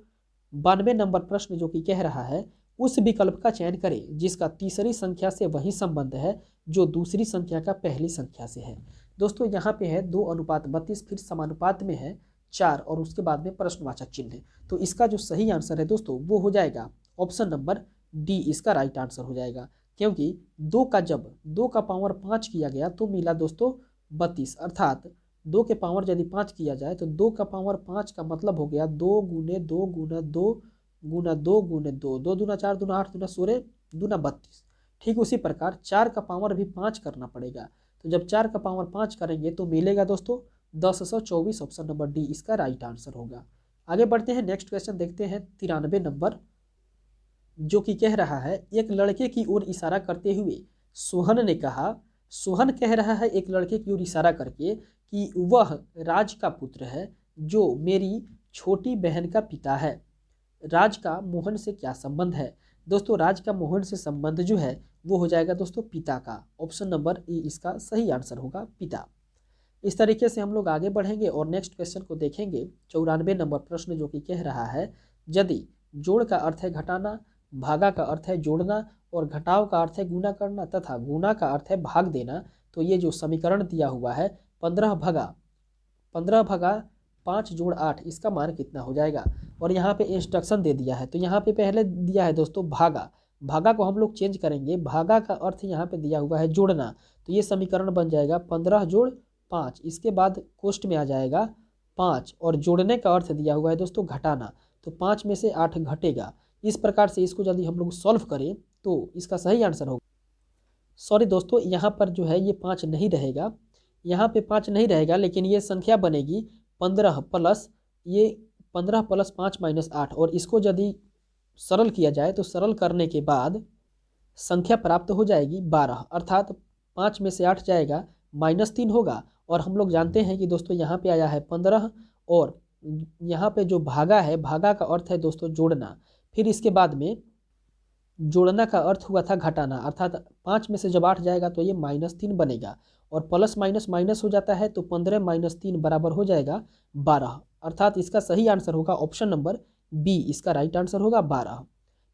A: 92 नंबर प्रश्न जो कि कह रहा है उस विकल्प का चयन करें जिसका तीसरी संख्या से वही संबंध है जो दूसरी संख्या का पहली संख्या से है। दोस्तों यहाँ पे है 2:32, फिर समानुपात में है 4 और उसके बाद में प्रश्नवाचक चिन्ह है। तो इसका जो सही आंसर है दोस्तों वो हो जाएगा ऑप्शन नंबर डी, इसका राइट आंसर हो जाएगा। क्योंकि 2 का जब 2 का पावर 5 किया गया तो मिला दोस्तों 32, अर्थात 2 के पावर यदि 5 किया जाए तो 2 का पावर 5 का मतलब हो गया 2 गुने 2 गुना 2 गुना 2 गुने 2, 2 दूना 4 दूना 8 दूना 16 दूना 32। ठीक उसी प्रकार 4 का पावर भी 5 करना पड़ेगा, तो जब 4 का पावर 5 करेंगे तो मिलेगा दोस्तों 1024, ऑप्शन नंबर डी इसका राइट आंसर होगा। आगे बढ़ते हैं नेक्स्ट क्वेश्चन देखते हैं। 93 नंबर जो कि कह रहा है एक लड़के की ओर इशारा करते हुए सोहन ने कहा, सोहन कह रहा है एक लड़के की ओर इशारा करके कि वह राज का पुत्र है जो मेरी छोटी बहन का पिता है। राज का मोहन से क्या संबंध है? दोस्तों राज का मोहन से संबंध जो है वो हो जाएगा दोस्तों पिता का। ऑप्शन नंबर ए इसका सही आंसर होगा, पिता। इस तरीके से हम लोग आगे बढ़ेंगे और नेक्स्ट क्वेश्चन को देखेंगे। 94 नंबर प्रश्न जो कि कह रहा है, यदि जोड़ का अर्थ है घटाना, भागा का अर्थ है जोड़ना और घटाव का अर्थ है गुना करना तथा गुना का अर्थ है भाग देना, तो ये जो समीकरण दिया हुआ है 15 भगा 5 जोड़ 8, इसका मान कितना हो जाएगा? और यहाँ पे इंस्ट्रक्शन दे दिया है, तो यहाँ पे पहले दिया है दोस्तों भागा, भागा को हम लोग चेंज करेंगे, भागा का अर्थ यहाँ पे दिया हुआ है जोड़ना, तो ये समीकरण बन जाएगा 15 जोड़ 5। इसके बाद कोष्ट में आ जाएगा 5 और जोड़ने का अर्थ दिया हुआ है दोस्तों घटाना, तो 5 में से 8 घटेगा। इस प्रकार से इसको यदि हम लोग सॉल्व करें तो इसका सही आंसर होगा, सॉरी दोस्तों यहाँ पर जो है ये 5 नहीं रहेगा, यहाँ पे 5 नहीं रहेगा, लेकिन ये संख्या बनेगी 15 प्लस ये 15 प्लस 5 माइनस 8, और इसको यदि सरल किया जाए तो सरल करने के बाद संख्या प्राप्त हो जाएगी 12, अर्थात 5 में से 8 जाएगा -3 होगा। और हम लोग जानते हैं कि दोस्तों यहाँ पे आया है 15 और यहाँ पे जो भागा है, भागा का अर्थ है दोस्तों जोड़ना, फिर इसके बाद में जोड़ना का अर्थ हुआ था घटाना, अर्थात 5 में से जब 8 जाएगा तो ये -3 बनेगा और प्लस माइनस माइनस हो जाता है, तो 15 - 3 बराबर हो जाएगा 12, अर्थात इसका सही आंसर होगा ऑप्शन नंबर बी, इसका राइट आंसर होगा 12।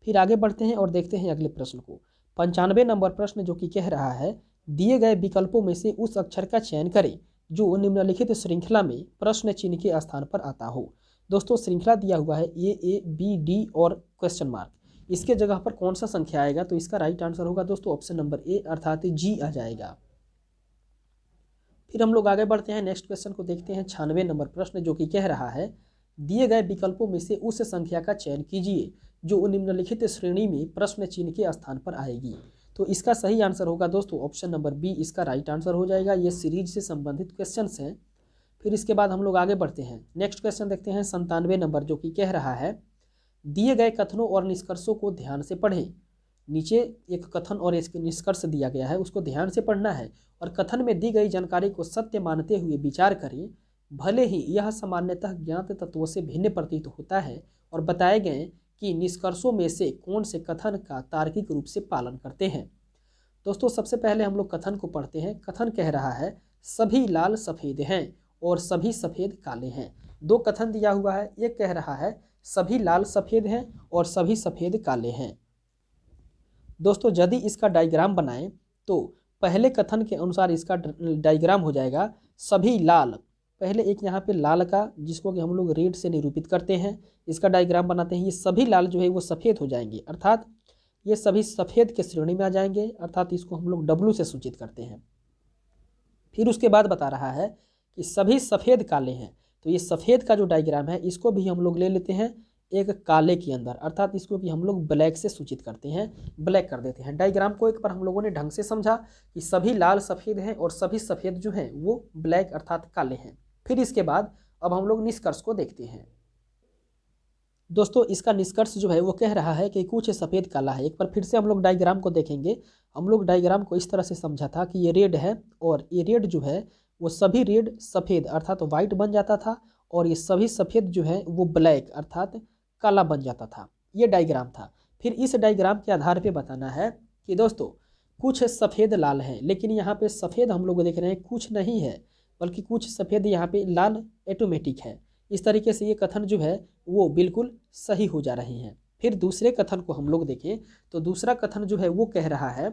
A: फिर आगे बढ़ते हैं और देखते हैं अगले प्रश्न को। 95 नंबर प्रश्न जो कि कह रहा है, दिए गए विकल्पों में से उस अक्षर का चयन करें जो निम्नलिखित श्रृंखला में प्रश्न चिन्ह के स्थान पर आता हो। दोस्तों श्रृंखला दिया हुआ है ए बी डी और क्वेश्चन मार्क, इसके जगह पर कौन सा संख्या आएगा? तो इसका राइट आंसर होगा दोस्तों ऑप्शन नंबर ए, अर्थात जी आ जाएगा। फिर हम लोग आगे बढ़ते हैं, नेक्स्ट क्वेश्चन को देखते हैं। 96 नंबर प्रश्न जो कि कह रहा है, दिए गए विकल्पों में से उस संख्या का चयन कीजिए जो निम्नलिखित श्रेणी में प्रश्न चिन्ह के स्थान पर आएगी। तो इसका सही आंसर होगा दोस्तों ऑप्शन नंबर बी, इसका राइट आंसर हो जाएगा। ये सीरीज से संबंधित क्वेश्चंस हैं। फिर इसके बाद हम लोग आगे बढ़ते हैं, नेक्स्ट क्वेश्चन देखते हैं। 97 नंबर जो कि कह रहा है, दिए गए कथनों और निष्कर्षों को ध्यान से पढ़ें। नीचे एक कथन और इसके निष्कर्ष दिया गया है, उसको ध्यान से पढ़ना है और कथन में दी गई जानकारी को सत्य मानते हुए विचार करें। भले ही यह सामान्यतः ज्ञात तत्वों से भिन्न प्रतीत होता है, और बताए गए कि निष्कर्षों में से कौन से कथन का तार्किक रूप से पालन करते हैं। दोस्तों सबसे पहले हम लोग कथन को पढ़ते हैं। कथन कह रहा है, सभी लाल सफ़ेद हैं और सभी सफ़ेद काले हैं। दो कथन दिया हुआ है, एक कह रहा है सभी लाल सफ़ेद हैं और सभी सफ़ेद काले हैं। दोस्तों यदि इसका डायग्राम बनाएं तो पहले कथन के अनुसार इसका डायग्राम हो जाएगा सभी लाल, पहले एक यहाँ पे लाल का जिसको कि हम लोग रेड से निरूपित करते हैं, इसका डायग्राम बनाते हैं। ये सभी लाल जो है वो सफ़ेद हो जाएंगे, अर्थात ये सभी सफ़ेद के श्रेणी में आ जाएंगे, अर्थात इसको हम लोग W से सूचित करते हैं। फिर उसके बाद बता रहा है कि सभी सफ़ेद काले हैं, तो ये सफ़ेद का जो डायग्राम है इसको भी हम लोग ले लेते हैं एक काले के अंदर, अर्थात इसको भी हम लोग ब्लैक से सूचित करते हैं, ब्लैक कर देते हैं। डायग्राम को एक बार हम लोगों ने ढंग से समझा कि सभी लाल सफ़ेद हैं और सभी सफ़ेद जो हैं वो ब्लैक अर्थात काले हैं। फिर इसके बाद अब हम लोग निष्कर्ष को देखते हैं। दोस्तों इसका निष्कर्ष जो है वो कह रहा है कि कुछ सफ़ेद काला है। एक बार फिर से हम लोग डायग्राम को देखेंगे। हम लोग डायग्राम को इस तरह से समझा था कि ये रेड है और ये रेड जो है वो सभी रेड सफ़ेद अर्थात वाइट बन जाता था, और ये सभी सफ़ेद जो है वो ब्लैक अर्थात काला बन जाता था। ये डायग्राम था। फिर इस डायग्राम के आधार पे बताना है कि दोस्तों कुछ सफ़ेद लाल हैं, लेकिन यहाँ पे सफ़ेद हम लोग देख रहे हैं कुछ नहीं है, बल्कि कुछ सफ़ेद यहाँ पे लाल ऑटोमेटिक है। इस तरीके से ये कथन जो है वो बिल्कुल सही हो जा रहे हैं। फिर दूसरे कथन को हम लोग देखें तो दूसरा कथन जो है वो कह रहा है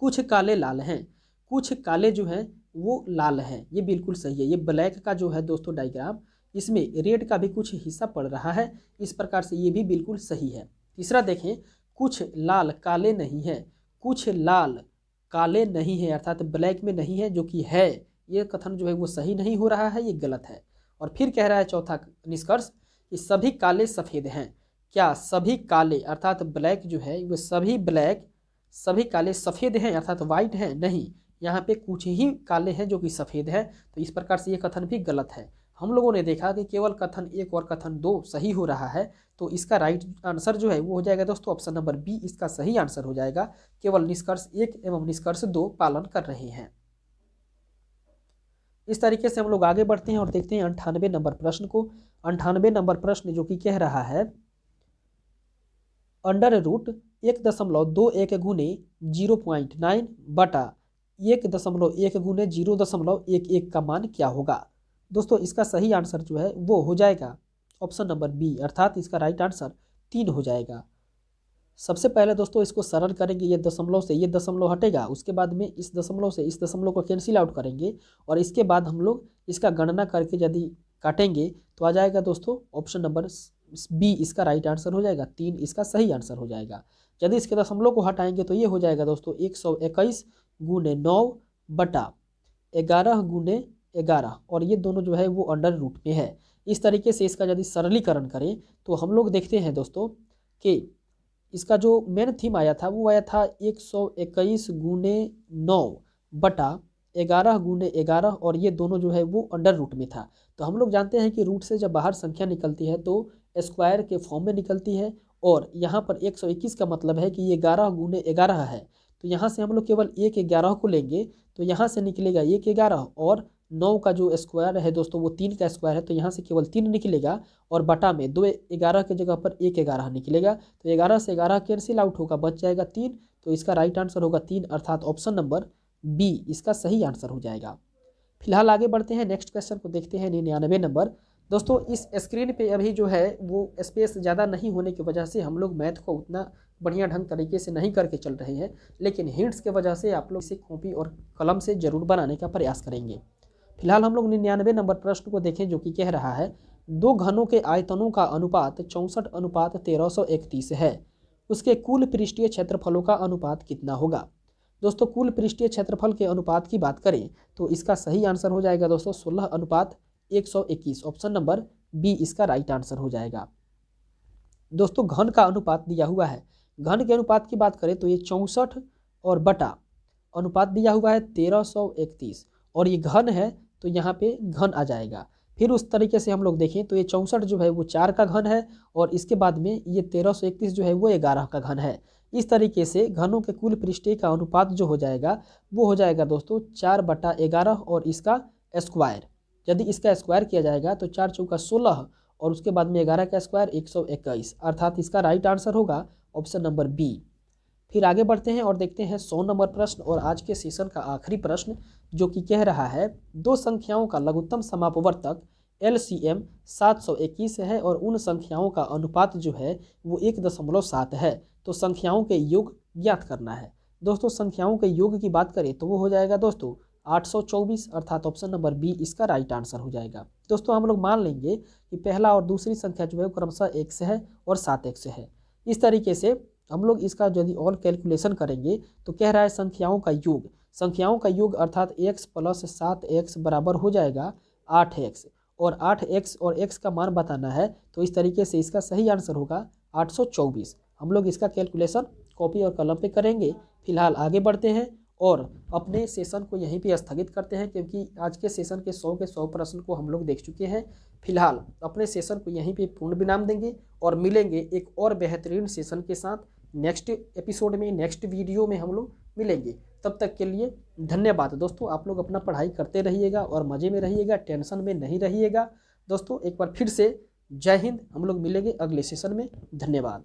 A: कुछ काले लाल हैं, कुछ काले जो हैं वो लाल हैं। ये बिल्कुल सही है। ये ब्लैक का जो है दोस्तों डायग्राम, इसमें रेड का भी कुछ हिस्सा पड़ रहा है, इस प्रकार से ये भी बिल्कुल सही है। तीसरा देखें, कुछ लाल काले नहीं है, कुछ लाल काले नहीं है अर्थात ब्लैक में नहीं है, जो कि है, ये कथन जो है वो सही नहीं हो रहा है, ये गलत है। और फिर कह रहा है चौथा निष्कर्ष कि सभी काले सफ़ेद हैं। क्या सभी काले अर्थात ब्लैक जो है वो सभी ब्लैक सभी काले सफ़ेद हैं अर्थात वाइट हैं? नहीं, यहाँ पे कुछ ही काले हैं जो कि सफ़ेद है, तो इस प्रकार से ये कथन भी गलत है। हम लोगों ने देखा कि केवल कथन 1 और कथन 2 सही हो रहा है, तो इसका राइट आंसर जो है वो हो जाएगा दोस्तों ऑप्शन नंबर बी, इसका सही आंसर हो जाएगा। केवल निष्कर्ष 1 एवं निष्कर्ष 2 पालन कर रहे हैं। इस तरीके से हम लोग आगे बढ़ते हैं और देखते हैं 98 नंबर प्रश्न को। 98 नंबर प्रश्न जो कि कह रहा है अंडर रूट 1.21 गुने 0.9 बटा 1.1 गुने 0.11 का मान क्या होगा। दोस्तों इसका सही आंसर जो है वो हो जाएगा ऑप्शन नंबर बी, अर्थात इसका राइट आंसर 3 हो जाएगा। सबसे पहले दोस्तों इसको सरल करेंगे, ये दशमलव से ये दशमलव हटेगा, उसके बाद में इस दशमलव से इस दशमलव को कैंसिल आउट करेंगे और इसके बाद हम लोग इसका गणना करके यदि काटेंगे तो आ जाएगा दोस्तों ऑप्शन नंबर बी, इसका राइट आंसर हो जाएगा 3, इसका सही आंसर हो जाएगा। यदि इसके दशमलव को हटाएंगे तो ये हो जाएगा दोस्तों 121 गुने 9 बटा 11 गुने 11, और ये दोनों जो है वो अंडर रूट में है। इस तरीके से इसका यदि सरलीकरण करें तो हम लोग देखते हैं दोस्तों कि इसका जो मेन थीम आया था वो आया था 121 गुने 9 बटा 11 गुने 11, और ये दोनों जो है वो अंडर रूट में था। तो हम लोग जानते हैं कि रूट से जब बाहर संख्या निकलती है तो स्क्वायर के फॉर्म में निकलती है, और यहाँ पर 121 का मतलब है कि ये 11 गुने 11 है। तो यहाँ से हम लोग केवल 1/11 को लेंगे तो यहाँ से निकलेगा 1/11, और 9 का जो स्क्वायर है दोस्तों वो 3 का स्क्वायर है, तो यहाँ से केवल 3 निकलेगा, और बटा में 2/11 की जगह पर 1/11 निकलेगा। तो 11 से 11 कैंसिल आउट होगा, बच जाएगा 3, तो इसका राइट आंसर होगा 3, अर्थात ऑप्शन नंबर बी इसका सही आंसर हो जाएगा। फिलहाल आगे बढ़ते हैं, नेक्स्ट क्वेश्चन को देखते हैं। 99 नंबर दोस्तों इस स्क्रीन पे अभी जो है वो स्पेस ज़्यादा नहीं होने की वजह से हम लोग मैथ को उतना बढ़िया ढंग तरीके से नहीं करके चल रहे हैं, लेकिन हिंट्स के वजह से आप लोग इसे कॉपी और कलम से ज़रूर बनाने का प्रयास करेंगे। फिलहाल हम लोग 99 नंबर प्रश्न को देखें जो कि कह रहा है दो घनों के आयतनों का अनुपात 64:1331 है, उसके कुल पृष्ठीय क्षेत्रफलों का अनुपात कितना होगा। दोस्तों कुल पृष्ठीय क्षेत्रफल के अनुपात की बात करें तो इसका सही आंसर हो जाएगा दोस्तों 16:121, ऑप्शन नंबर बी इसका राइट आंसर हो जाएगा। दोस्तों घन का अनुपात दिया हुआ है, घन के अनुपात की बात करें तो ये 64 और बटा अनुपात दिया हुआ है 1331, और ये घन है तो यहाँ पे घन आ जाएगा। फिर उस तरीके से हम लोग देखें तो ये 64 जो है वो 4 का घन है, और इसके बाद में ये 1331 जो है वो 11 का घन है। इस तरीके से घनों के कुल पृष्ठीय का अनुपात जो हो जाएगा वो हो जाएगा दोस्तों 4/11 और इसका स्क्वायर। यदि इसका स्क्वायर किया जाएगा तो 4 चौका 16 और उसके बाद में 11 का स्क्वायर 121, अर्थात इसका राइट आंसर होगा ऑप्शन नंबर बी। फिर आगे बढ़ते हैं और देखते हैं 100 नंबर प्रश्न और आज के सेशन का आखिरी प्रश्न जो कि कह रहा है दो संख्याओं का लघुत्तम समापवर्तक LCM 721 है और उन संख्याओं का अनुपात जो है वो 1.7 है, तो संख्याओं के योग ज्ञात करना है। दोस्तों संख्याओं के योग की बात करें तो वो हो जाएगा दोस्तों 824, अर्थात ऑप्शन नंबर बी इसका राइट आंसर हो जाएगा। दोस्तों हम लोग मान लेंगे कि पहला और दूसरी संख्या जो है क्रमशः 1 से है और 7 से है। इस तरीके से हम लोग इसका यदि और कैलकुलेशन करेंगे तो कह रहा है संख्याओं का योग अर्थात x + 7x बराबर हो जाएगा 8x, और 8x और x का मान बताना है, तो इस तरीके से इसका सही आंसर होगा 824। हम लोग इसका कैलकुलेशन कॉपी और कलम पे करेंगे। फिलहाल आगे बढ़ते हैं और अपने सेशन को यहीं पे स्थगित करते हैं, क्योंकि आज के सेशन के 100 के 100 प्रश्न को हम लोग देख चुके हैं। फिलहाल अपने सेशन को यहीं पे पूर्ण विराम देंगे और मिलेंगे एक और बेहतरीन सेशन के साथ नेक्स्ट एपिसोड में, नेक्स्ट वीडियो में हम लोग मिलेंगे। तब तक के लिए धन्यवाद दोस्तों। आप लोग अपना पढ़ाई करते रहिएगा और मज़े में रहिएगा, टेंशन में नहीं रहिएगा। दोस्तों एक बार फिर से जय हिंद। हम लोग मिलेंगे अगले सेशन में। धन्यवाद।